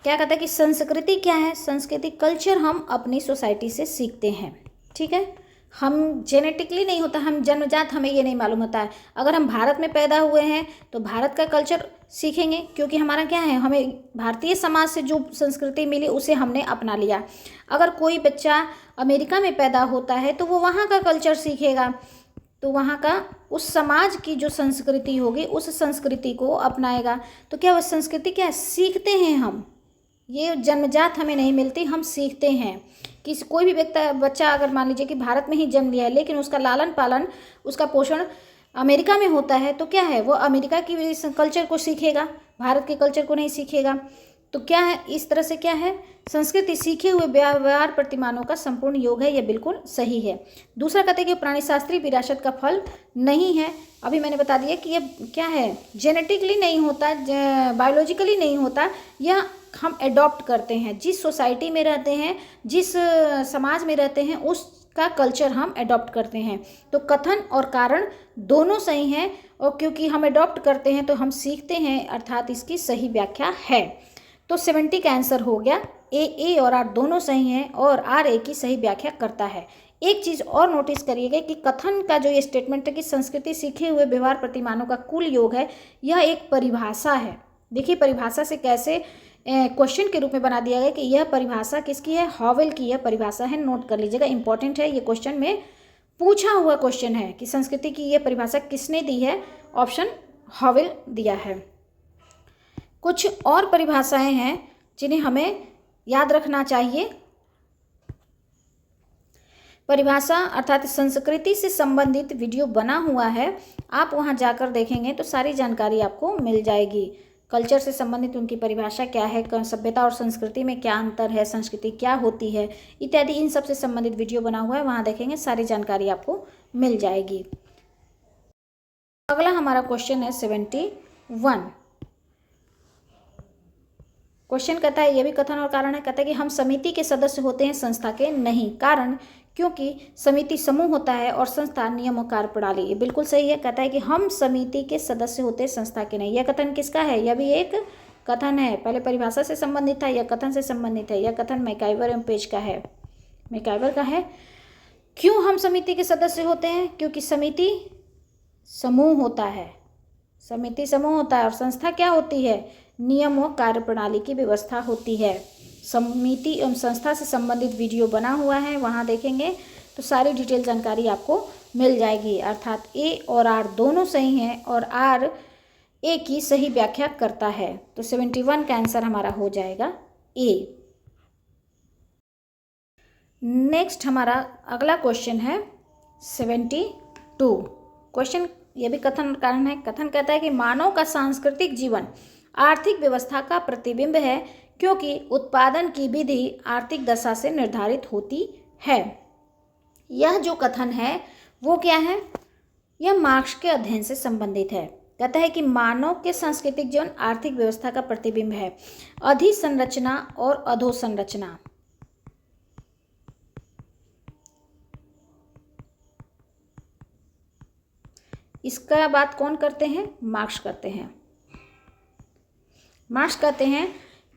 क्या कहता है कि संस्कृति क्या है, संस्कृति कल्चर हम अपनी सोसाइटी से सीखते हैं, ठीक है। हम जेनेटिकली नहीं होता, हम जन्मजात हमें ये नहीं मालूम होता है। अगर हम भारत में पैदा हुए हैं तो भारत का कल्चर सीखेंगे, क्योंकि हमारा क्या है, हमें भारतीय समाज से जो संस्कृति मिली उसे हमने अपना लिया। अगर कोई बच्चा अमेरिका में पैदा होता है तो वो वहाँ का कल्चर सीखेगा, तो वहाँ का उस समाज की जो संस्कृति होगी उस संस्कृति को अपनाएगा। तो क्या वह संस्कृति क्या है, सीखते हैं हम, ये जन्मजात हमें नहीं मिलती, हम सीखते हैं। कि कोई भी बच्चा अगर मान लीजिए कि भारत में ही जन्म लिया है लेकिन उसका लालन पालन, उसका पोषण अमेरिका में होता है, तो क्या है, वो अमेरिका की कल्चर को सीखेगा, भारत के कल्चर को नहीं सीखेगा। तो क्या है, इस तरह से क्या है, संस्कृति सीखे हुए व्यवहार प्रतिमानों का संपूर्ण योग है, यह बिल्कुल सही है। दूसरा कहते हैं कि प्राणी शास्त्रीय विरासत का फल नहीं है। अभी मैंने बता दिया कि यह क्या है, जेनेटिकली नहीं होता, बायोलॉजिकली नहीं होता, यह हम एडॉप्ट करते हैं। जिस सोसाइटी में रहते हैं, जिस समाज में रहते हैं, उसका कल्चर हम एडॉप्ट करते हैं। तो कथन और कारण दोनों सही हैं, और क्योंकि हम एडॉप्ट करते हैं तो हम सीखते हैं, अर्थात इसकी सही व्याख्या है। तो 70 का आंसर हो गया ए और आर दोनों सही हैं, और आर ए की सही व्याख्या करता है। एक चीज़ और नोटिस करिएगा कि कथन का जो ये स्टेटमेंट है कि संस्कृति सीखे हुए व्यवहार प्रतिमानों का कुल योग है, यह एक परिभाषा है। देखिए परिभाषा से कैसे क्वेश्चन के रूप में बना दिया गया कि यह परिभाषा किसकी है, हॉवेल की यह परिभाषा है। नोट कर लीजिएगा, इंपॉर्टेंट है, ये क्वेश्चन में पूछा हुआ क्वेश्चन है कि संस्कृति की यह परिभाषा किसने दी है, ऑप्शन हॉवेल दिया है। कुछ और परिभाषाएं हैं जिन्हें हमें याद रखना चाहिए। परिभाषा अर्थात संस्कृति से संबंधित वीडियो बना हुआ है, आप वहां जाकर देखेंगे तो सारी जानकारी आपको मिल जाएगी। कल्चर से संबंधित उनकी परिभाषा क्या है, सभ्यता और संस्कृति में क्या अंतर है, संस्कृति क्या होती है इत्यादि, इन सब से संबंधित वीडियो बना हुआ है, वहां देखेंगे सारी जानकारी आपको मिल जाएगी। अगला हमारा क्वेश्चन है 71। क्वेश्चन कहता है, यह भी कथन और कारण है, कहता है कि हम समिति के सदस्य होते हैं, संस्था के नहीं। कारण, क्योंकि समिति समूह होता है और संस्था नियम और कार्यप्रणाली। ये बिल्कुल सही है, कहता है कि हम समिति के सदस्य होते हैं, संस्था के नहीं। यह कथन किसका है, यह भी एक कथन है। पहले परिभाषा से संबंधित था, यह कथन से संबंधित है। यह कथन मैकाइवर एवं पेज का है, मैकाइवर का है। क्यों हम समिति के सदस्य होते हैं, क्योंकि समिति समूह होता है, समिति समूह होता है, और संस्था क्या होती है, नियम और कार्यप्रणाली की व्यवस्था होती है। समिति एवं संस्था से संबंधित वीडियो बना हुआ है, वहां देखेंगे तो सारी डिटेल जानकारी आपको मिल जाएगी। अर्थात ए और आर दोनों सही हैं, और आर ए की सही व्याख्या करता है। तो 71 का आंसर हमारा हो जाएगा ए। नेक्स्ट हमारा अगला क्वेश्चन है 72। क्वेश्चन यह भी कथन कारण है। कथन कहता है कि मानव का सांस्कृतिक जीवन आर्थिक व्यवस्था का प्रतिबिंब है, क्योंकि उत्पादन की विधि आर्थिक दशा से निर्धारित होती है। यह जो कथन है वो क्या है, यह मार्क्स के अध्ययन से संबंधित है। कहता है कि मानव के सांस्कृतिक जीवन आर्थिक व्यवस्था का प्रतिबिंब है। अधिसंरचना और अधोसंरचना, इसका बात कौन करते हैं, मार्क्स करते हैं। मार्क्स कहते हैं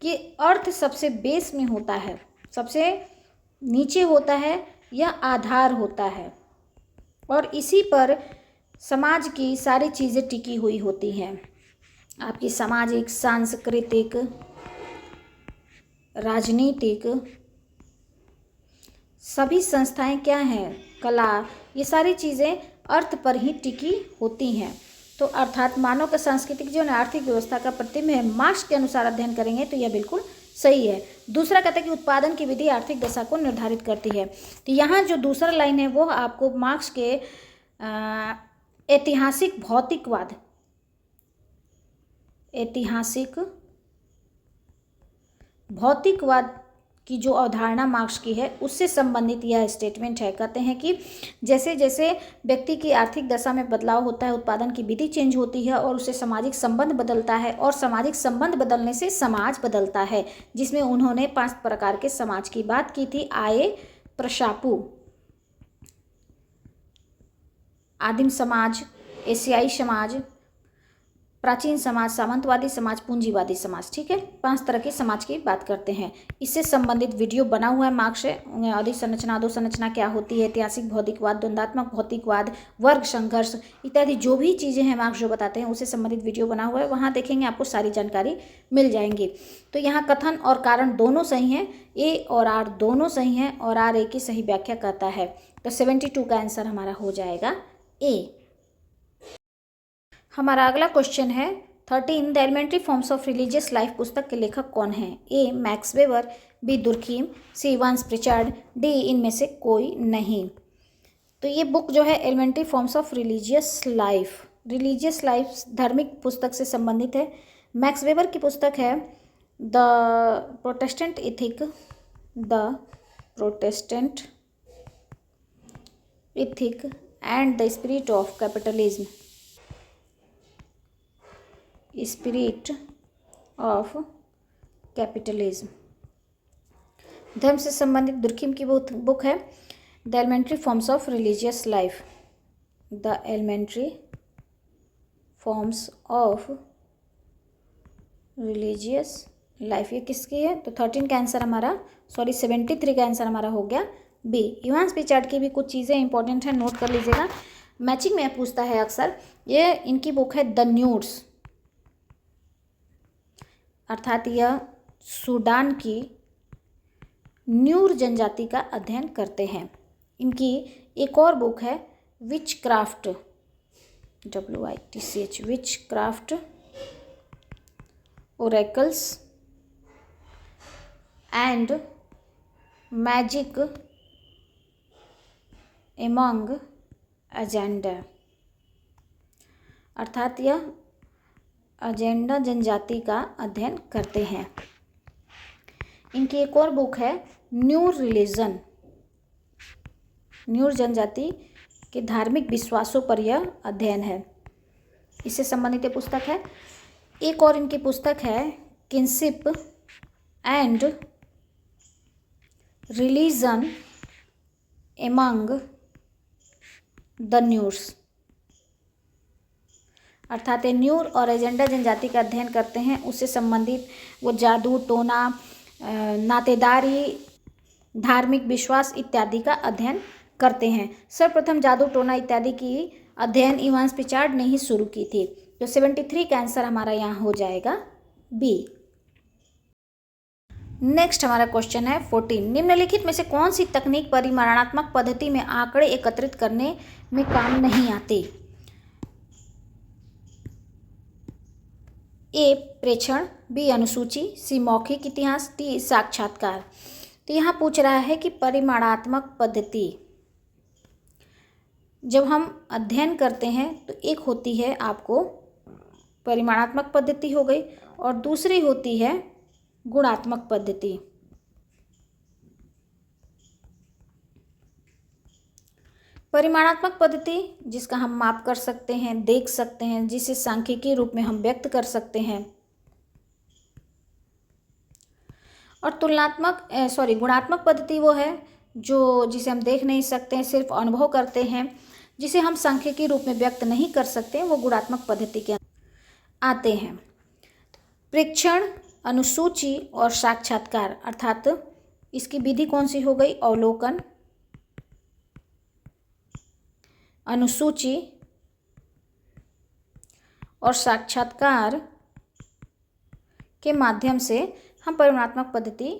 कि अर्थ सबसे बेस में होता है, सबसे नीचे होता है, यह आधार होता है, और इसी पर समाज की सारी चीज़ें टिकी हुई होती हैं। आपकी सामाजिक, सांस्कृतिक, राजनीतिक सभी संस्थाएं क्या हैं, कला, ये सारी चीज़ें अर्थ पर ही टिकी होती हैं। तो अर्थात मानव का सांस्कृतिक जीवन आर्थिक व्यवस्था का प्रतिबिंब है। मार्क्स के अनुसार अध्ययन करेंगे तो यह बिल्कुल सही है। दूसरा कहता है कि उत्पादन की विधि आर्थिक दशा को निर्धारित करती है। तो यहाँ जो दूसरा लाइन है वो आपको मार्क्स के ऐतिहासिक भौतिकवाद, ऐतिहासिक भौतिकवाद की जो अवधारणा मार्क्स की है उससे संबंधित यह स्टेटमेंट है। कहते हैं कि जैसे जैसे व्यक्ति की आर्थिक दशा में बदलाव होता है, उत्पादन की विधि चेंज होती है और उससे सामाजिक संबंध बदलता है, और सामाजिक संबंध बदलने से समाज बदलता है, जिसमें उन्होंने 5 प्रकार के समाज की बात की थी। आये, प्रशापु, आदिम समाज, एशियाई समाज, प्राचीन समाज, सामंतवादी समाज, पूंजीवादी समाज। ठीक है, 5 तरह के समाज की बात करते हैं। इससे संबंधित वीडियो बना हुआ है मार्क्स है। अधिसंरचना, अधोसंरचना क्या होती है, ऐतिहासिक भौतिकवाद, द्वंद्वात्मक भौतिकवाद, वर्ग संघर्ष इत्यादि जो भी चीज़ें हैं मार्क्स जो बताते हैं उससे संबंधित वीडियो बना हुआ है, वहाँ देखेंगे आपको सारी जानकारी मिल जाएंगी। तो यहाँ कथन और कारण दोनों सही हैं, ए और आर दोनों सही हैं, और आर ए की सही व्याख्या करता है। तो 72 का आंसर हमारा हो जाएगा ए। हमारा अगला क्वेश्चन है 13, the elementary forms of religious life पुस्तक के लेखक कौन हैं? A Max Weber, B Durkheim, C Evans Pritchard, D इनमें से कोई नहीं। तो ये बुक जो है elementary forms of religious life धार्मिक पुस्तक से संबंधित है। मैक्स वेबर की पुस्तक है the Protestant ethic and the spirit of capitalism, spirit of capitalism. धर्म से संबंधित दुर्खीम की बुक है the elementary forms of religious life, the elementary forms of religious life. ये किसकी है? तो 13 का आंसर हमारा 73 का आंसर हमारा हो गया बी। इवांस प्रिचार्ड की भी कुछ चीज़ें इंपॉर्टेंट है, नोट कर लीजिएगा, मैचिंग में पूछता है अक्सर। ये इनकी बुक है द न्यूड्स, अर्थात यह सूडान की न्यूर जनजाति का अध्ययन करते हैं। इनकी एक और बुक है witchcraft, WITCH, witchcraft oracles and magic among Azande, अर्थात यह एजेंडा जनजाति का अध्ययन करते हैं। इनकी एक और बुक है न्यूर रिलीजन, न्यूर जनजाति के धार्मिक विश्वासों पर यह अध्ययन है, इससे संबंधित ये पुस्तक है। एक और इनकी पुस्तक है kinship and religion among the Nuers, अर्थात ये न्यूर और एजेंडा जनजाति का अध्ययन करते हैं, उससे संबंधित वो जादू टोना, नातेदारी, धार्मिक विश्वास इत्यादि का अध्ययन करते हैं। सर्वप्रथम जादू टोना इत्यादि की अध्ययन इवांस प्रिचार्ड ने ही शुरू की थी। तो 73 का आंसर हमारा यहाँ हो जाएगा बी। नेक्स्ट हमारा क्वेश्चन है 14, निम्नलिखित में से कौन सी तकनीक परिमाणात्मक पद्धति में आंकड़े एकत्रित करने में काम नहीं आती? ए प्रेक्षण, बी अनुसूची, सी मौखिक इतिहास, डी साक्षात्कार। तो यहाँ पूछ रहा है कि परिमाणात्मक पद्धति जब हम अध्ययन करते हैं तो एक होती है आपको परिमाणात्मक पद्धति हो गई, और दूसरी होती है गुणात्मक पद्धति। परिमाणात्मक पद्धति जिसका हम माप कर सकते हैं, देख सकते हैं, जिसे सांख्यिकी रूप में हम व्यक्त कर सकते हैं, और गुणात्मक पद्धति वो है जिसे हम देख नहीं सकते हैं, सिर्फ अनुभव करते हैं, जिसे हम सांख्यिकी रूप में व्यक्त नहीं कर सकते, वो गुणात्मक पद्धति के आते हैं। प्रेक्षण, अनुसूची और साक्षात्कार, अर्थात इसकी विधि कौन सी हो गई? अवलोकन, अनुसूची और साक्षात्कार के माध्यम से हम परिमाणात्मक पद्धति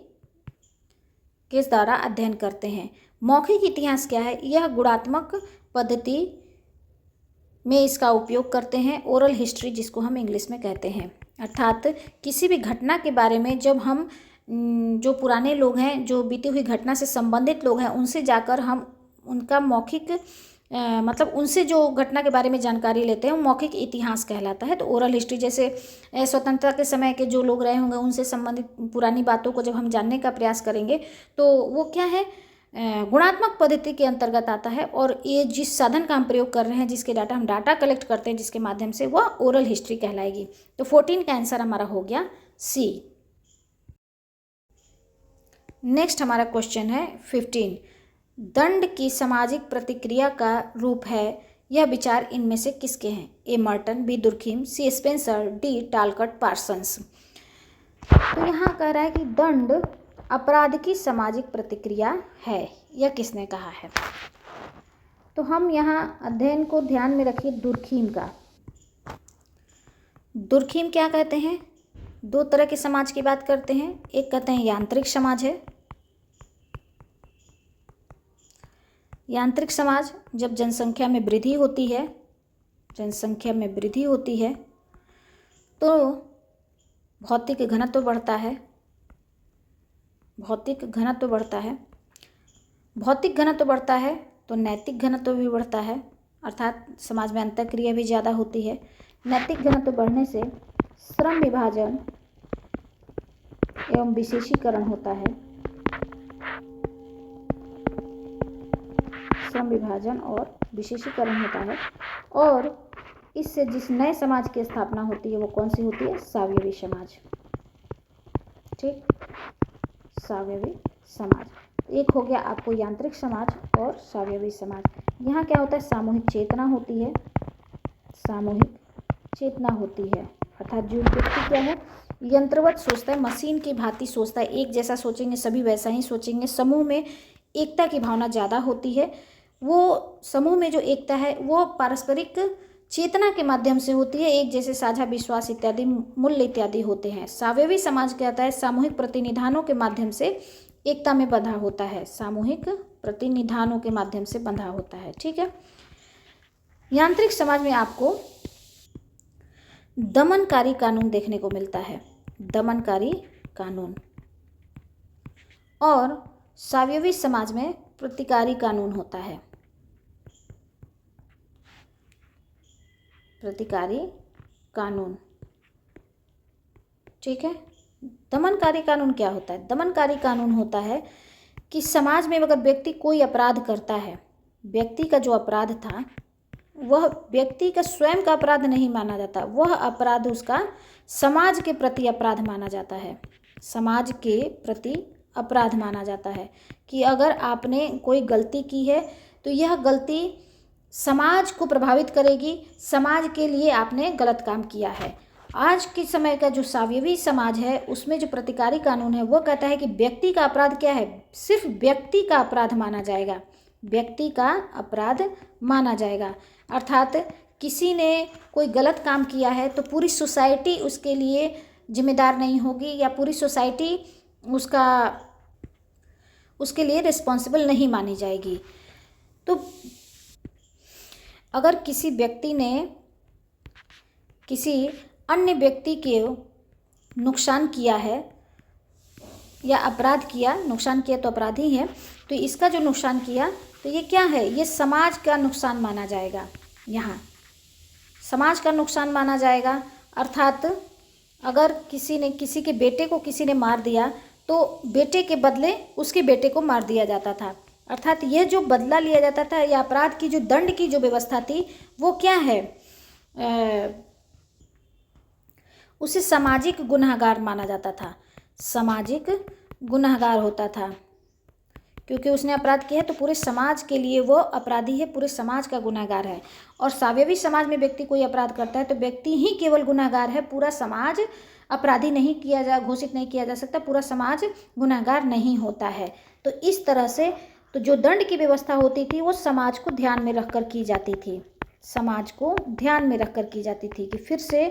के द्वारा अध्ययन करते हैं। मौखिक इतिहास क्या है? यह गुणात्मक पद्धति में इसका उपयोग करते हैं, ओरल हिस्ट्री जिसको हम इंग्लिश में कहते हैं, अर्थात किसी भी घटना के बारे में जब हम जो पुराने लोग हैं, जो बीती हुई घटना से संबंधित लोग हैं, उनसे जाकर हम उनका मौखिक मतलब उनसे जो घटना के बारे में जानकारी लेते हैं वो मौखिक इतिहास कहलाता है। तो ओरल हिस्ट्री जैसे स्वतंत्रता के समय के जो लोग रहे होंगे उनसे संबंधित पुरानी बातों को जब हम जानने का प्रयास करेंगे तो वो क्या है, गुणात्मक पद्धति के अंतर्गत आता है। और ये जिस साधन का हम प्रयोग कर रहे हैं, जिसके डाटा हम डाटा कलेक्ट करते हैं, जिसके माध्यम से वह ओरल हिस्ट्री कहलाएगी। तो 14 का आंसर हमारा हो गया सी। नेक्स्ट हमारा क्वेश्चन है 15। दंड की सामाजिक प्रतिक्रिया का रूप है, यह विचार इनमें से किसके हैं? ए मर्टन, बी दुर्खिम, सी स्पेंसर, डी टालकट पार्सन्स। तो यहाँ कह रहा है कि दंड अपराध की सामाजिक प्रतिक्रिया है, यह किसने कहा है? तो हम यहाँ अध्ययन को ध्यान में रखिए दुर्खिम का। दुर्खिम क्या कहते हैं? दो तरह के समाज की बात करते हैं। एक कहते हैं यांत्रिक समाज है। यांत्रिक समाज जब जनसंख्या में वृद्धि होती है, जनसंख्या में वृद्धि होती है तो भौतिक घनत्व बढ़ता है, भौतिक घनत्व बढ़ता है। भौतिक घनत्व बढ़ता है तो नैतिक घनत्व भी बढ़ता है, अर्थात समाज में अंतःक्रिया भी ज़्यादा होती है। नैतिक घनत्व बढ़ने से श्रम विभाजन एवं विशेषीकरण होता है। श्रम विभाजन और विशेषीकरण होता है और इससे जिस नए समाज की स्थापना होती है वो कौन सी होती है? स्वावयवी समाज। ठीक, स्वावयवी समाज। एक हो गया आपको यांत्रिक समाज और स्वावयवी समाज। यहाँ क्या होता है? सामूहिक चेतना होती है, सामूहिक चेतना होती है, अर्थात जो व्यक्ति क्या है, यंत्रवत सोचता है, मशीन की भांति सोचता है। एक जैसा सोचेंगे सभी वैसा ही सोचेंगे। समूह में एकता की भावना ज़्यादा होती है। वो समूह में जो एकता है वो पारस्परिक चेतना के माध्यम से होती है। एक जैसे साझा विश्वास इत्यादि मूल्य इत्यादि होते हैं। स्वावयवी समाज क्या होता है? सामूहिक प्रतिनिधानों के माध्यम से एकता में बंधा होता है, सामूहिक प्रतिनिधानों के माध्यम से बंधा होता है। ठीक है। यांत्रिक समाज में आपको दमनकारी कानून देखने को मिलता है, दमनकारी कानून। और स्वावयवी समाज में प्रतिकारी कानून होता है, प्रतिकारी कानून। ठीक है। दमनकारी कानून क्या होता है? दमनकारी कानून होता है कि समाज में अगर व्यक्ति कोई अपराध करता है, व्यक्ति का जो अपराध था वह व्यक्ति का स्वयं का अपराध नहीं माना जाता, वह अपराध उसका समाज के प्रति अपराध माना जाता है। समाज के प्रति अपराध माना जाता है कि अगर आपने कोई गलती की है तो यह गलती समाज को प्रभावित करेगी, समाज के लिए आपने गलत काम किया है। आज के समय का जो स्वावयवी समाज है उसमें जो प्रतिकारी कानून है वो कहता है कि व्यक्ति का अपराध क्या है? सिर्फ व्यक्ति का अपराध माना जाएगा, व्यक्ति का अपराध माना जाएगा। अर्थात किसी ने कोई गलत काम किया है तो पूरी सोसाइटी उसके लिए जिम्मेदार नहीं होगी या पूरी सोसाइटी उसके लिए रिस्पॉन्सिबल नहीं मानी जाएगी। तो अगर किसी व्यक्ति ने किसी अन्य व्यक्ति के नुकसान किया है या अपराध किया, नुकसान किया तो अपराधी है, तो इसका जो नुकसान किया तो ये क्या है? ये समाज का नुकसान माना जाएगा। यहाँ समाज का नुकसान माना जाएगा। अर्थात अगर किसी ने किसी के बेटे को किसी ने मार दिया तो बेटे के बदले उसके बेटे को मार दिया जाता था। अर्थात यह जो बदला लिया जाता था या अपराध की जो दंड की जो व्यवस्था थी वो क्या है? उसे सामाजिक गुनहगार माना जाता था, सामाजिक गुनहगार होता था, क्योंकि उसने अपराध किया है तो पूरे समाज के लिए वो अपराधी है, पूरे समाज का गुनहगार है। और स्वावयवी समाज में व्यक्ति कोई अपराध करता है तो व्यक्ति ही केवल गुनहगार है, पूरा समाज अपराधी नहीं किया घोषित नहीं किया जा सकता, पूरा समाज गुनहगार नहीं होता है। तो इस तरह से तो जो दंड की व्यवस्था होती थी वो समाज को ध्यान में रखकर की जाती थी, समाज को ध्यान में रखकर की जाती थी कि फिर से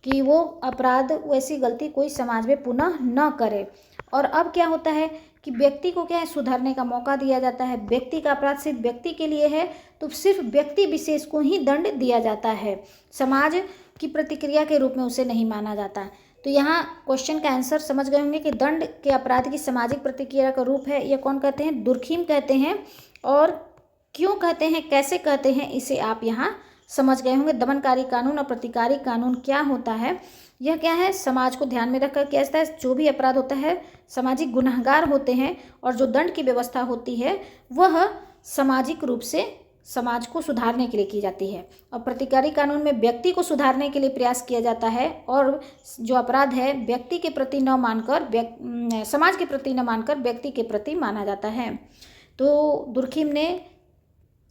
कि वो अपराध, वैसी गलती कोई समाज में पुनः न करे। और अब क्या होता है कि व्यक्ति को क्या है? सुधारने का मौका दिया जाता है। व्यक्ति का अपराध सिर्फ व्यक्ति के लिए है तो सिर्फ व्यक्ति विशेष को ही दंड दिया जाता है, समाज की प्रतिक्रिया के रूप में उसे नहीं माना जाता। तो यहाँ क्वेश्चन का आंसर समझ गए होंगे कि दंड के अपराध की सामाजिक प्रतिक्रिया का रूप है, यह कौन कहते हैं? दुर्खिम कहते हैं। और क्यों कहते हैं, कैसे कहते हैं, इसे आप यहाँ समझ गए होंगे। दमनकारी कानून और प्रतिकारी कानून क्या होता है, यह क्या है, समाज को ध्यान में रखकर किया जाता है। जो भी अपराध होता है, सामाजिक गुनहगार होते हैं, और जो दंड की व्यवस्था होती है वह सामाजिक रूप से समाज को सुधारने के लिए की जाती है। और प्रतिकारी कानून में व्यक्ति को सुधारने के लिए प्रयास किया जाता है, और जो अपराध है व्यक्ति के प्रति न मानकर समाज के प्रति न मानकर व्यक्ति के प्रति माना जाता है। तो दुर्खिम ने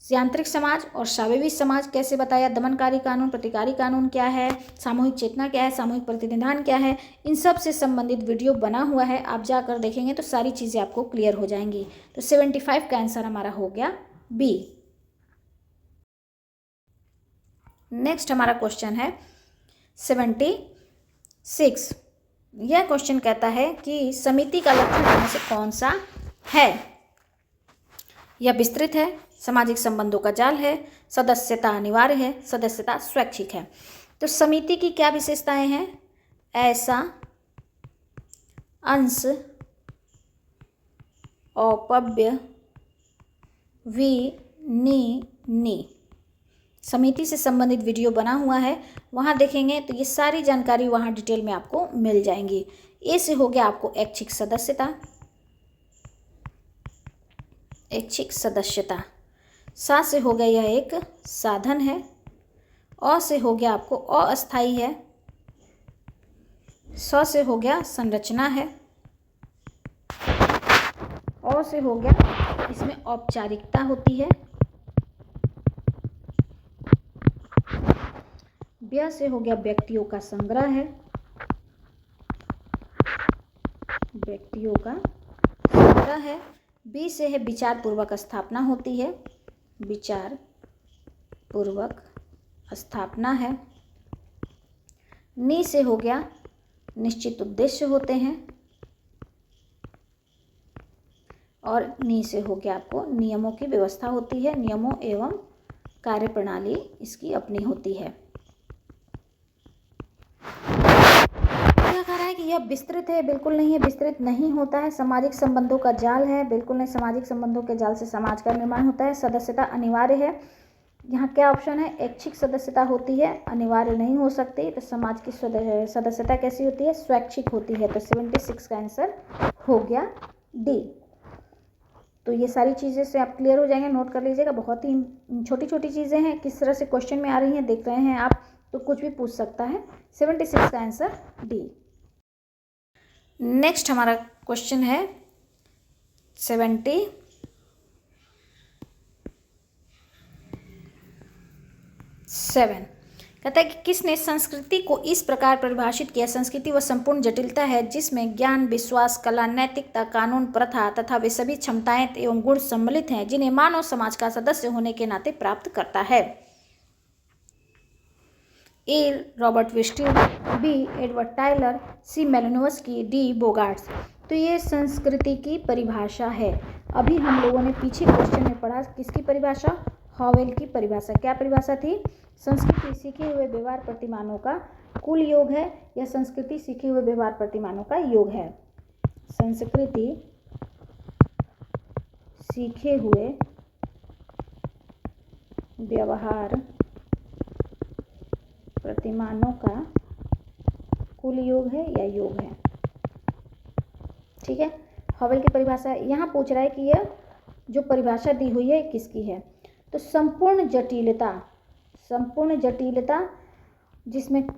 यांत्रिक समाज और स्वाभाविक समाज कैसे बताया, दमनकारी कानून, प्रतिकारी कानून क्या है, सामूहिक चेतना क्या है, सामूहिक प्रतिनिधान क्या है, इन सब से संबंधित वीडियो बना हुआ है। आप जाकर देखेंगे तो सारी चीज़ें आपको क्लियर हो जाएंगी। तो 75 का आंसर हमारा हो गया बी। नेक्स्ट हमारा क्वेश्चन है 76। यह क्वेश्चन कहता है कि समिति का लक्षण इनमें से कौन सा है। यह विस्तृत है, सामाजिक संबंधों का जाल है, सदस्यता अनिवार्य है, सदस्यता स्वैच्छिक है। तो समिति की क्या विशेषताएं हैं, ऐसा, अंश, औपव्य, नि। समिति से संबंधित वीडियो बना हुआ है, वहाँ देखेंगे तो ये सारी जानकारी वहाँ डिटेल में आपको मिल जाएंगी। ए से हो गया आपको ऐच्छिक सदस्यता, ऐच्छिक सदस्यता। सा से हो गया यह एक साधन है। अ से हो गया आपको अस्थायी है। स से हो गया संरचना है। अ से हो गया इसमें औपचारिकता होती है। व्य से हो गया व्यक्तियों का संग्रह है, व्यक्तियों का संग्रह है। बी से है विचार पूर्वक स्थापना होती है, विचार पूर्वक स्थापना है। नि से हो गया निश्चित उद्देश्य होते हैं, और नि से हो गया आपको नियमों की व्यवस्था होती है, नियमों एवं कार्यप्रणाली इसकी अपनी होती है। क्या कह रहा है कि यह विस्तृत है, बिल्कुल नहीं है, विस्तृत नहीं होता है। सामाजिक संबंधों का जाल है, बिल्कुल नहीं, सामाजिक संबंधों के जाल से समाज का निर्माण होता है। सदस्यता अनिवार्य है, यहाँ क्या ऑप्शन है, ऐच्छिक सदस्यता होती है, अनिवार्य नहीं हो सकती। तो समाज की सदस्यता कैसी होती है, स्वैच्छिक होती है। तो 76 का आंसर हो गया डी। तो ये सारी चीज़ें से आप क्लियर हो जाएंगे, नोट कर लीजिएगा। बहुत ही छोटी छोटी चीज़ें हैं, किस तरह से क्वेश्चन में आ रही हैं देख रहे हैं आप, तो कुछ भी पूछ सकता है। 76 का आंसर डी। नेक्स्ट हमारा क्वेश्चन है 77। कहता है कि किसने संस्कृति को इस प्रकार परिभाषित किया, संस्कृति वह संपूर्ण जटिलता है जिसमें ज्ञान, विश्वास, कला, नैतिकता, कानून, प्रथा तथा वे सभी क्षमताएं एवं गुण सम्मिलित हैं जिन्हें मानव समाज का सदस्य होने के नाते प्राप्त करता है। ए रॉबर्ट विस्टियर, बी एडवर्ड टायलर, सी मेलिनोव्स्की, डी बोगार्ट्स। तो ये संस्कृति की परिभाषा है। अभी हम लोगों ने पीछे क्वेश्चन में पढ़ा किसकी परिभाषा, हॉवेल की परिभाषा। क्या परिभाषा थी, संस्कृति सीखे हुए व्यवहार प्रतिमानों का कुल योग है, या संस्कृति सीखे हुए व्यवहार प्रतिमानों का योग है। संस्कृति सीखे हुए व्यवहार प्रतिमानों का कुल योग है या योग है। ठीक है, हॉवेल की परिभाषा यहाँ पूछ रहा है कि यह जो परिभाषा दी हुई है किसकी है। तो संपूर्ण जटिलता जिसमें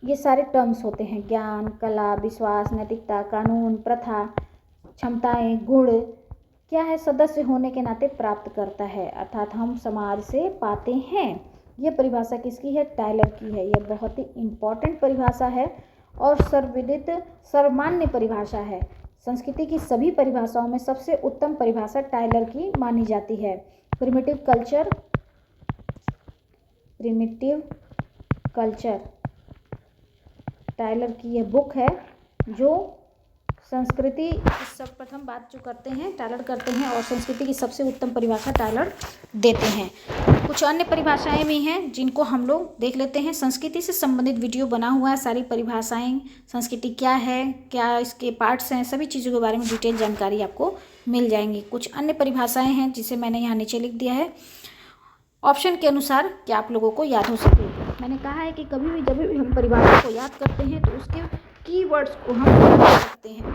ये सारे टर्म्स होते हैं, ज्ञान, कला, विश्वास, नैतिकता, कानून, प्रथा, क्षमताएं, गुण, क्या है, सदस्य होने के नाते प्राप्त करता है, अर्थात हम समाज से पाते हैं। ये परिभाषा किसकी है, टायलर की है। यह बहुत ही इम्पॉर्टेंट परिभाषा है और सर्वविदित सर्वमान्य परिभाषा है। संस्कृति की सभी परिभाषाओं में सबसे उत्तम परिभाषा टायलर की मानी जाती है। प्रिमिटिव कल्चर टायलर की यह बुक है जो संस्कृति सर्वप्रथम बात जो करते हैं टायलर करते हैं और संस्कृति की सबसे उत्तम परिभाषा टायलर देते हैं। कुछ अन्य परिभाषाएं भी हैं जिनको हम लोग देख लेते हैं। संस्कृति से संबंधित वीडियो बना हुआ है, सारी परिभाषाएं, संस्कृति क्या है, क्या इसके पार्ट्स हैं, सभी चीज़ों के बारे में डिटेल जानकारी आपको मिल जाएंगी। कुछ अन्य परिभाषाएं हैं जिसे मैंने यहाँ नीचे लिख दिया है ऑप्शन के अनुसार कि आप लोगों को याद हो सके। मैंने कहा है कि कभी भी जब भी हम परिभाषा को याद करते हैं तो उसके कीवर्ड्स को हम याद रखते हैं।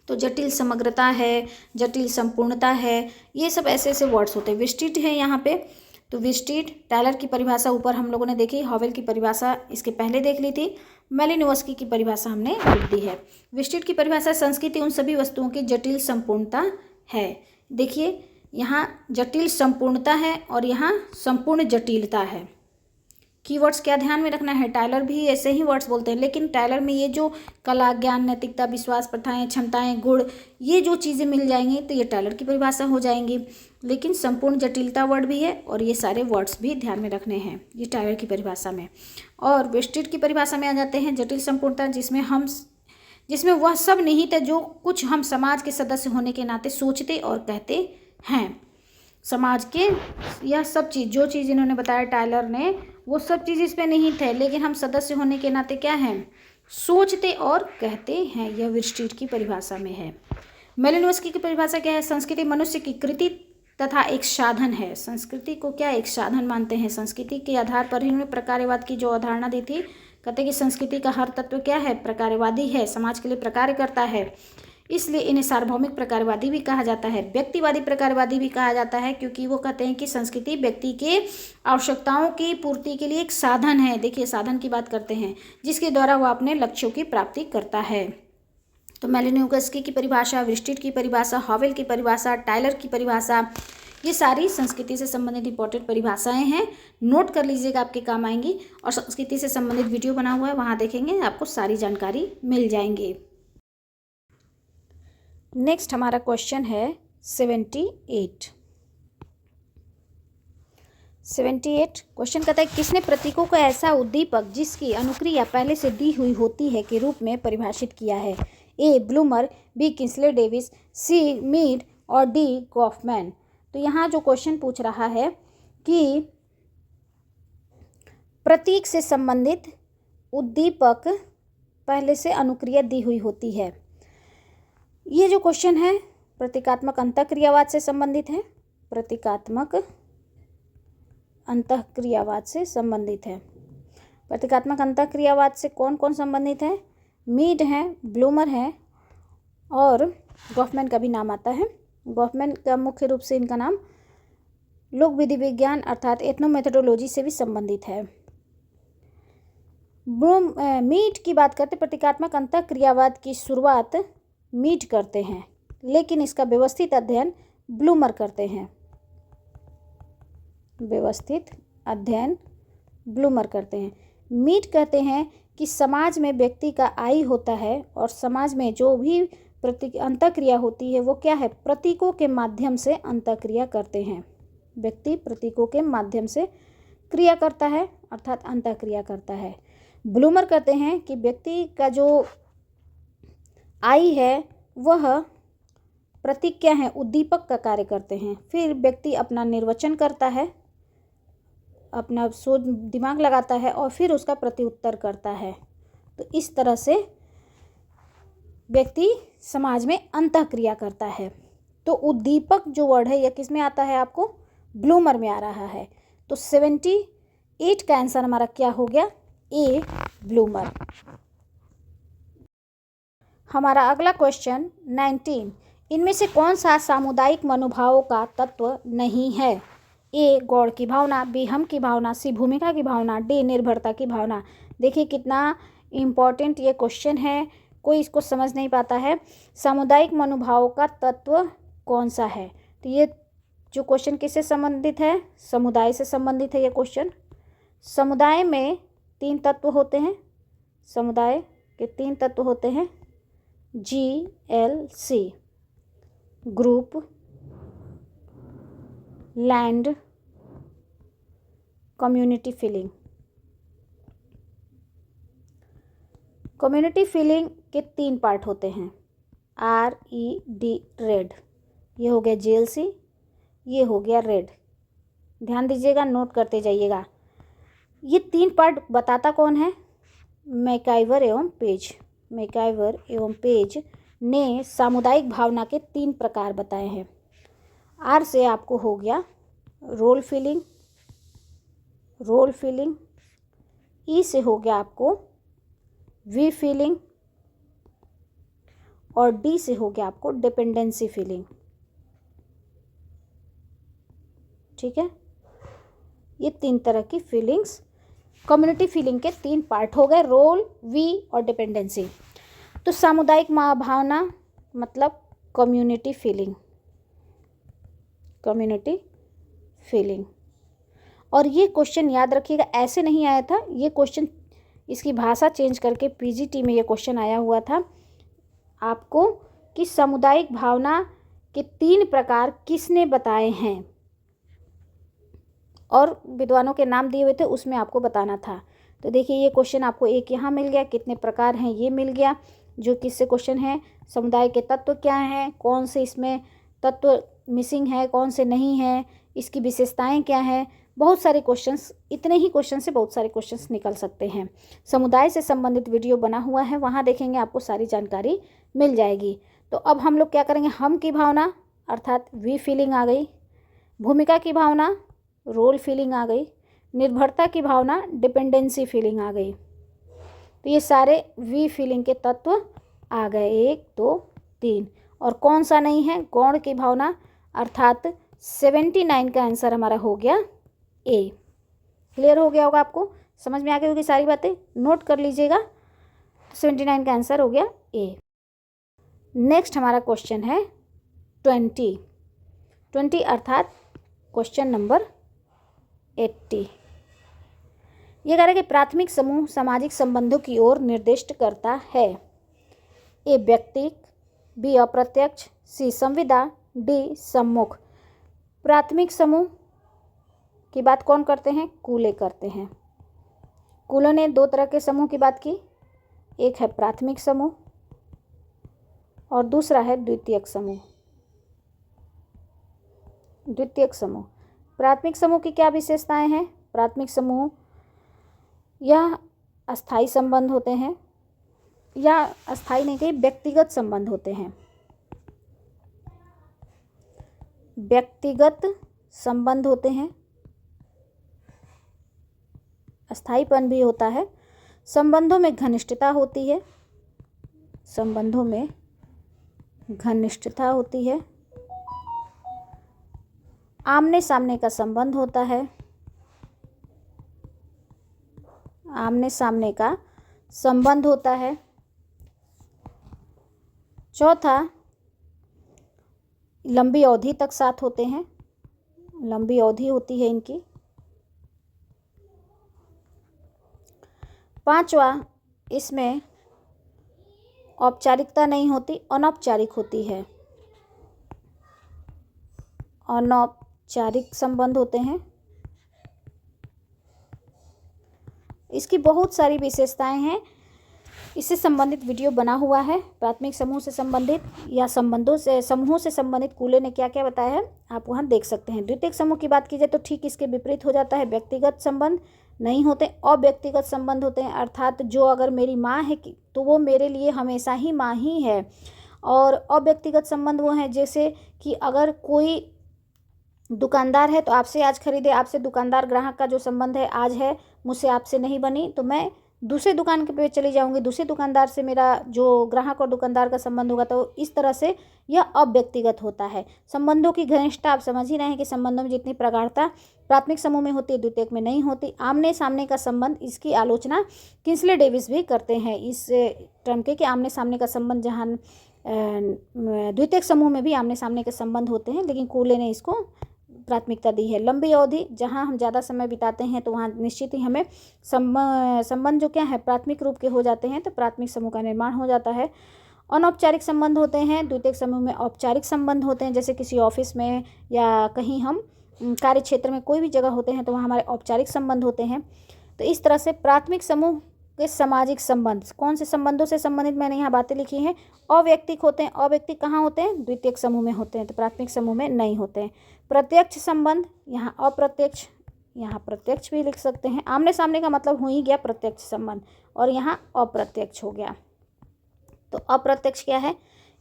तो जटिल समग्रता है, जटिल संपूर्णता है, ये सब ऐसे ऐसे वर्ड्स होते हैं। विस्तृत है यहाँ पे, तो विस्तृत टायलर की परिभाषा ऊपर हम लोगों ने देखी, हॉवेल की परिभाषा इसके पहले देख ली थी, मेलिनोव्स्की की परिभाषा हमने लिख दी है। विस्तृत की परिभाषा संस्कृति उन सभी वस्तुओं की जटिल संपूर्णता है। देखिए यहाँ जटिल संपूर्णता है और यहाँ संपूर्ण जटिलता है। कीवर्ड्स क्या ध्यान में रखना है, टायलर भी ऐसे ही वर्ड्स बोलते हैं, लेकिन टायलर में ये जो कला, ज्ञान, नैतिकता, विश्वास, प्रथाएं, क्षमताएं, गुण, ये जो चीज़ें मिल जाएंगी तो ये टायलर की परिभाषा हो जाएंगी। लेकिन संपूर्ण जटिलता वर्ड भी है और ये सारे वर्ड्स भी ध्यान में रखने हैं ये टायलर की परिभाषा में। और विस्तृत की परिभाषा में आ जाते हैं जटिल संपूर्णता, जिसमें वह सब निहित है जो कुछ हम समाज के सदस्य होने के नाते सोचते और कहते हैं। समाज के यह सब चीज़, जो चीज़ इन्होंने बताया टायलर ने, वो सब चीज़ इस पे निहित है, लेकिन हम सदस्य होने के नाते क्या हैं, सोचते और कहते हैं। यह विस्तृत की परिभाषा में है। मेलिनोव्स्की की परिभाषा क्या है, संस्कृति मनुष्य की कृति तथा एक साधन है। संस्कृति को क्या एक साधन मानते हैं। संस्कृति के आधार पर इन्होंने प्रकार्यवाद की जो अवधारणा दी थी, कहते कि संस्कृति का हर तत्व क्या है, प्रकार्यवादी है, समाज के लिए प्रकार्य करता है, इसलिए इन्हें सार्वभौमिक प्रकारवादी भी कहा जाता है। व्यक्तिवादी प्रकारवादी भी कहा जाता है, क्योंकि वो कहते हैं कि संस्कृति व्यक्ति के आवश्यकताओं की पूर्ति के लिए एक साधन है। देखिए साधन की बात करते हैं, जिसके द्वारा वह अपने लक्ष्यों की प्राप्ति करता है। तो मेलिनोव्स्की की परिभाषा, विस्तृत की परिभाषा, हॉवेल की परिभाषा, टायलर की परिभाषा, ये सारी संस्कृति से संबंधित इंपॉर्टेंट परिभाषाएं हैं। नोट कर लीजिएगा, आपके काम आएंगी। और संस्कृति से संबंधित वीडियो बना हुआ है, वहाँ देखेंगे, आपको सारी जानकारी मिल जाएंगी। नेक्स्ट हमारा क्वेश्चन है 78 क्वेश्चन कहता है किसने प्रतीकों को ऐसा उद्दीपक जिसकी अनुक्रिया पहले से दी हुई होती है के रूप में परिभाषित किया है। ए ब्लूमर, बी किंसले डेविस, सी मीड और डी गॉफमैन। तो यहाँ जो क्वेश्चन पूछ रहा है कि प्रतीक से संबंधित उद्दीपक पहले से अनुक्रिया दी हुई होती है। ये जो क्वेश्चन है प्रतीकात्मक अंतःक्रियावाद से संबंधित है। प्रतीकात्मक अंतःक्रियावाद से संबंधित है। प्रतीकात्मक अंतःक्रियावाद से कौन कौन संबंधित है, मीड है, ब्लूमर है और गॉफमैन का भी नाम आता है। गॉफमैन का मुख्य रूप से इनका नाम लोक विधि विज्ञान अर्थात एथनोमेथोडोलॉजी से भी संबंधित है। मीड की बात करते प्रतीकात्मक अंतःक्रियावाद की शुरुआत मीड करते हैं, लेकिन इसका व्यवस्थित अध्ययन ब्लूमर करते हैं। व्यवस्थित अध्ययन ब्लूमर करते हैं। मीड कहते हैं कि समाज में व्यक्ति का आई होता है और समाज में जो भी अंतःक्रिया होती है वो क्या है, प्रतीकों के माध्यम से अंतःक्रिया करते हैं। व्यक्ति प्रतीकों के माध्यम से क्रिया करता है अर्थात अंतःक्रिया करता है। ब्लूमर कहते हैं कि व्यक्ति का जो आई है वह प्रतीक क्या है, उद्दीपक का कार्य करते हैं। फिर व्यक्ति अपना निर्वचन करता है, अपना सोच दिमाग लगाता है और फिर उसका प्रत्युत्तर करता है। तो इस तरह से व्यक्ति समाज में अंतःक्रिया करता है। तो उद्दीपक जो वर्ड है यह किस में आता है, आपको ब्लूमर में आ रहा है। तो 78 का आंसर हमारा क्या हो गया, ए ब्लूमर। हमारा अगला क्वेश्चन 19, इनमें से कौन सा सामुदायिक मनोभावों का तत्व नहीं है। ए गौड़ की भावना, बी हम की भावना, सी भूमिका की भावना, डी निर्भरता की भावना। देखिए कितना इम्पोर्टेंट ये क्वेश्चन है, कोई इसको समझ नहीं पाता है। सामुदायिक मनोभावों का तत्व कौन सा है। तो ये जो क्वेश्चन किससे संबंधित है, समुदाय से संबंधित है ये क्वेश्चन। समुदाय में 3 तत्व होते हैं, समुदाय के 3 तत्व होते हैं, GLC, group, land, community feeling. Community feeling के 3 पार्ट होते हैं। RED रेड, ये हो गया JLC, ये हो गया रेड। ध्यान दीजिएगा, नोट करते जाइएगा। ये 3 पार्ट बताता कौन है? मैकाइवर एवं पेज। मैकाइवर एवं पेज ने सामुदायिक भावना के 3 प्रकार बताए हैं। R से आपको हो गया role feeling, role feeling. E से हो गया आपको वी फीलिंग, और D से हो गया आपको डिपेंडेंसी फीलिंग। ठीक है, ये 3 तरह की फीलिंग्स, कम्युनिटी फीलिंग के 3 पार्ट हो गए, रोल, वी और डिपेंडेंसी। तो सामुदायिक भावना मतलब कम्युनिटी फीलिंग, कम्युनिटी फीलिंग। और ये क्वेश्चन याद रखिएगा, ऐसे नहीं आया था ये क्वेश्चन, इसकी भाषा चेंज करके PGT में ये क्वेश्चन आया हुआ था आपको कि सामुदायिक भावना के 3 प्रकार किसने बताए हैं, और विद्वानों के नाम दिए हुए थे, उसमें आपको बताना था। तो देखिए ये क्वेश्चन आपको एक यहाँ मिल गया, कितने प्रकार हैं ये मिल गया, जो किससे क्वेश्चन है, समुदाय के तत्व क्या हैं, कौन से इसमें तत्व मिसिंग है, कौन से नहीं है, इसकी विशेषताएं क्या हैं। बहुत सारे क्वेश्चंस, इतने ही क्वेश्चन से बहुत सारे क्वेश्चंस निकल सकते हैं। समुदाय से संबंधित वीडियो बना हुआ है, वहाँ देखेंगे आपको सारी जानकारी मिल जाएगी। तो अब हम लोग क्या करेंगे, हम की भावना अर्थात वी फीलिंग आ गई, भूमिका की भावना रोल फीलिंग आ गई, निर्भरता की भावना डिपेंडेंसी फीलिंग आ गई। तो ये सारे वी फीलिंग के तत्व आ गए, 1 2 3। और कौन सा नहीं है, गौण की भावना, अर्थात 79 का आंसर हमारा हो गया A। क्लियर हो गया होगा, आपको समझ में आ गई होगी सारी बातें, नोट कर लीजिएगा। 79 का आंसर हो गया A। नेक्स्ट हमारा क्वेश्चन है 20 अर्थात क्वेश्चन नंबर 80। ये कह रहा है कि प्राथमिक समूह सामाजिक संबंधों की ओर निर्दिष्ट करता है। A व्यक्तिक, B अप्रत्यक्ष, C संविदा, D सम्मुख। प्राथमिक समूह की बात कौन करते हैं? कूले करते हैं। कूले ने 2 तरह के समूह की बात की, एक है प्राथमिक समूह और दूसरा है द्वितीयक समूह। द्वितीयक समूह, प्राथमिक समूह की क्या विशेषताएं हैं? प्राथमिक समूह यह अस्थाई संबंध होते हैं, या अस्थाई नहीं कही, व्यक्तिगत संबंध होते हैं। व्यक्तिगत संबंध होते हैं, अस्थाईपन भी होता है। संबंधों में घनिष्ठता होती है, संबंधों में घनिष्ठता होती है। आमने सामने का संबंध होता है, आमने सामने का संबंध होता है। चौथा, लंबी अवधि तक साथ होते हैं, लंबी अवधि होती है इनकी। पांचवा, इसमें औपचारिकता नहीं होती, अनौपचारिक होती है, अनौपचारिक संबंध होते हैं। इसकी बहुत सारी विशेषताएं हैं, इससे संबंधित वीडियो बना हुआ है। प्राथमिक समूह से संबंधित या संबंधों से, समूहों से संबंधित कूले ने क्या क्या बताया है, आप वहाँ देख सकते हैं। द्वितीयक समूह की बात की जाए तो ठीक इसके विपरीत हो जाता है, व्यक्तिगत संबंध नहीं होते, अव्यक्तिगत संबंध होते हैं। अर्थात जो अगर मेरी माँ है तो वो मेरे लिए हमेशा ही माँ ही है। और अव्यक्तिगत संबंध वो हैं जैसे कि अगर कोई दुकानदार है तो आपसे आज खरीदे, आपसे दुकानदार ग्राहक का जो संबंध है आज है, मुझसे आपसे नहीं बनी तो मैं दूसरे दुकान के पे चली जाऊंगी, दूसरे दुकानदार से मेरा जो ग्राहक और दुकानदार का संबंध होगा, तो इस तरह से यह अव्यक्तिगत होता है। संबंधों की घनिष्ठता, आप समझ ही रहे हैं कि संबंधों में जितनी प्रगाढ़ता प्राथमिक समूह में होती है द्वितीयक में नहीं होती। आमने सामने का संबंध, इसकी आलोचना किंसले डेविस भी करते हैं इस टर्म के, कि आमने सामने का संबंध जहाँ द्वितीयक समूह में भी आमने सामने के संबंध होते हैं, लेकिन कूले ने इसको प्राथमिकता दी है। लंबी अवधि, जहाँ हम ज़्यादा समय बिताते हैं तो वहाँ निश्चित ही हमें संबंध जो क्या है प्राथमिक रूप के हो जाते हैं, तो प्राथमिक समूह का निर्माण हो जाता है। अनौपचारिक संबंध होते हैं, द्वितीयक समूह में औपचारिक संबंध होते हैं, जैसे किसी ऑफिस में या कहीं हम कार्य क्षेत्र में कोई भी जगह होते हैं तो वहाँ हमारे औपचारिक संबंध होते हैं। तो इस तरह से प्राथमिक समूह के सामाजिक संबंध, कौन से संबंधों से संबंधित मैंने यहाँ बातें लिखी हैं। अव्यक्तिक होते हैं, अव्यक्तिक कहाँ होते हैं, द्वितीयक समूह में होते हैं, तो प्राथमिक समूह में नहीं होते हैं। प्रत्यक्ष संबंध, यहाँ अप्रत्यक्ष, यहाँ प्रत्यक्ष भी लिख सकते हैं। आमने सामने का मतलब हो ही गया प्रत्यक्ष संबंध, और यहाँ अप्रत्यक्ष हो गया। तो अप्रत्यक्ष क्या है,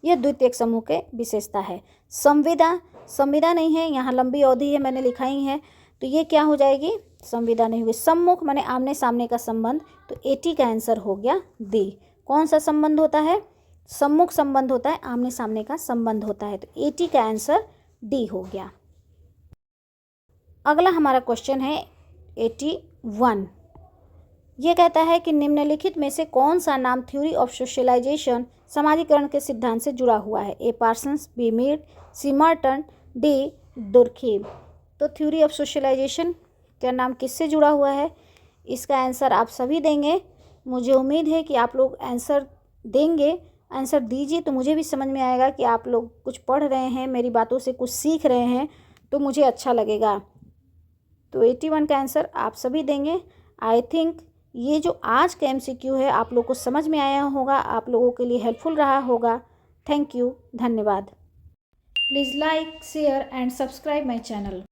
यह द्वितीयक समूह के विशेषता है। संविदा, संविदा नहीं है, यहाँ लंबी अवधि है, मैंने लिखा ही है, तो ये क्या हो जाएगी, संविदा नहीं हुई। सम्मुख माने आमने सामने का संबंध, तो 80 का आंसर हो गया डी। कौन सा संबंध होता है, सम्मुख संबंध होता है, आमने सामने का संबंध होता है, तो 80 का आंसर डी हो गया। अगला हमारा क्वेश्चन है 81। ये कहता है कि निम्नलिखित में से कौन सा नाम थ्योरी ऑफ सोशलाइजेशन समाजीकरण के सिद्धांत से जुड़ा हुआ है। ए पार्सन्स, बी मीड, सी मर्टन, डी दुर्खीब। तो थ्योरी ऑफ सोशलाइजेशन का नाम किससे जुड़ा हुआ है, इसका आंसर आप सभी देंगे। मुझे उम्मीद है कि आप लोग आंसर देंगे, आंसर दीजिए तो मुझे भी समझ में आएगा कि आप लोग कुछ पढ़ रहे हैं, मेरी बातों से कुछ सीख रहे हैं, तो मुझे अच्छा लगेगा। तो 81 का आंसर आप सभी देंगे। आई थिंक ये जो आज का MCQ है आप लोग को समझ में आया होगा, आप लोगों के लिए हेल्पफुल रहा होगा। थैंक यू, धन्यवाद। Please like, share and subscribe my channel.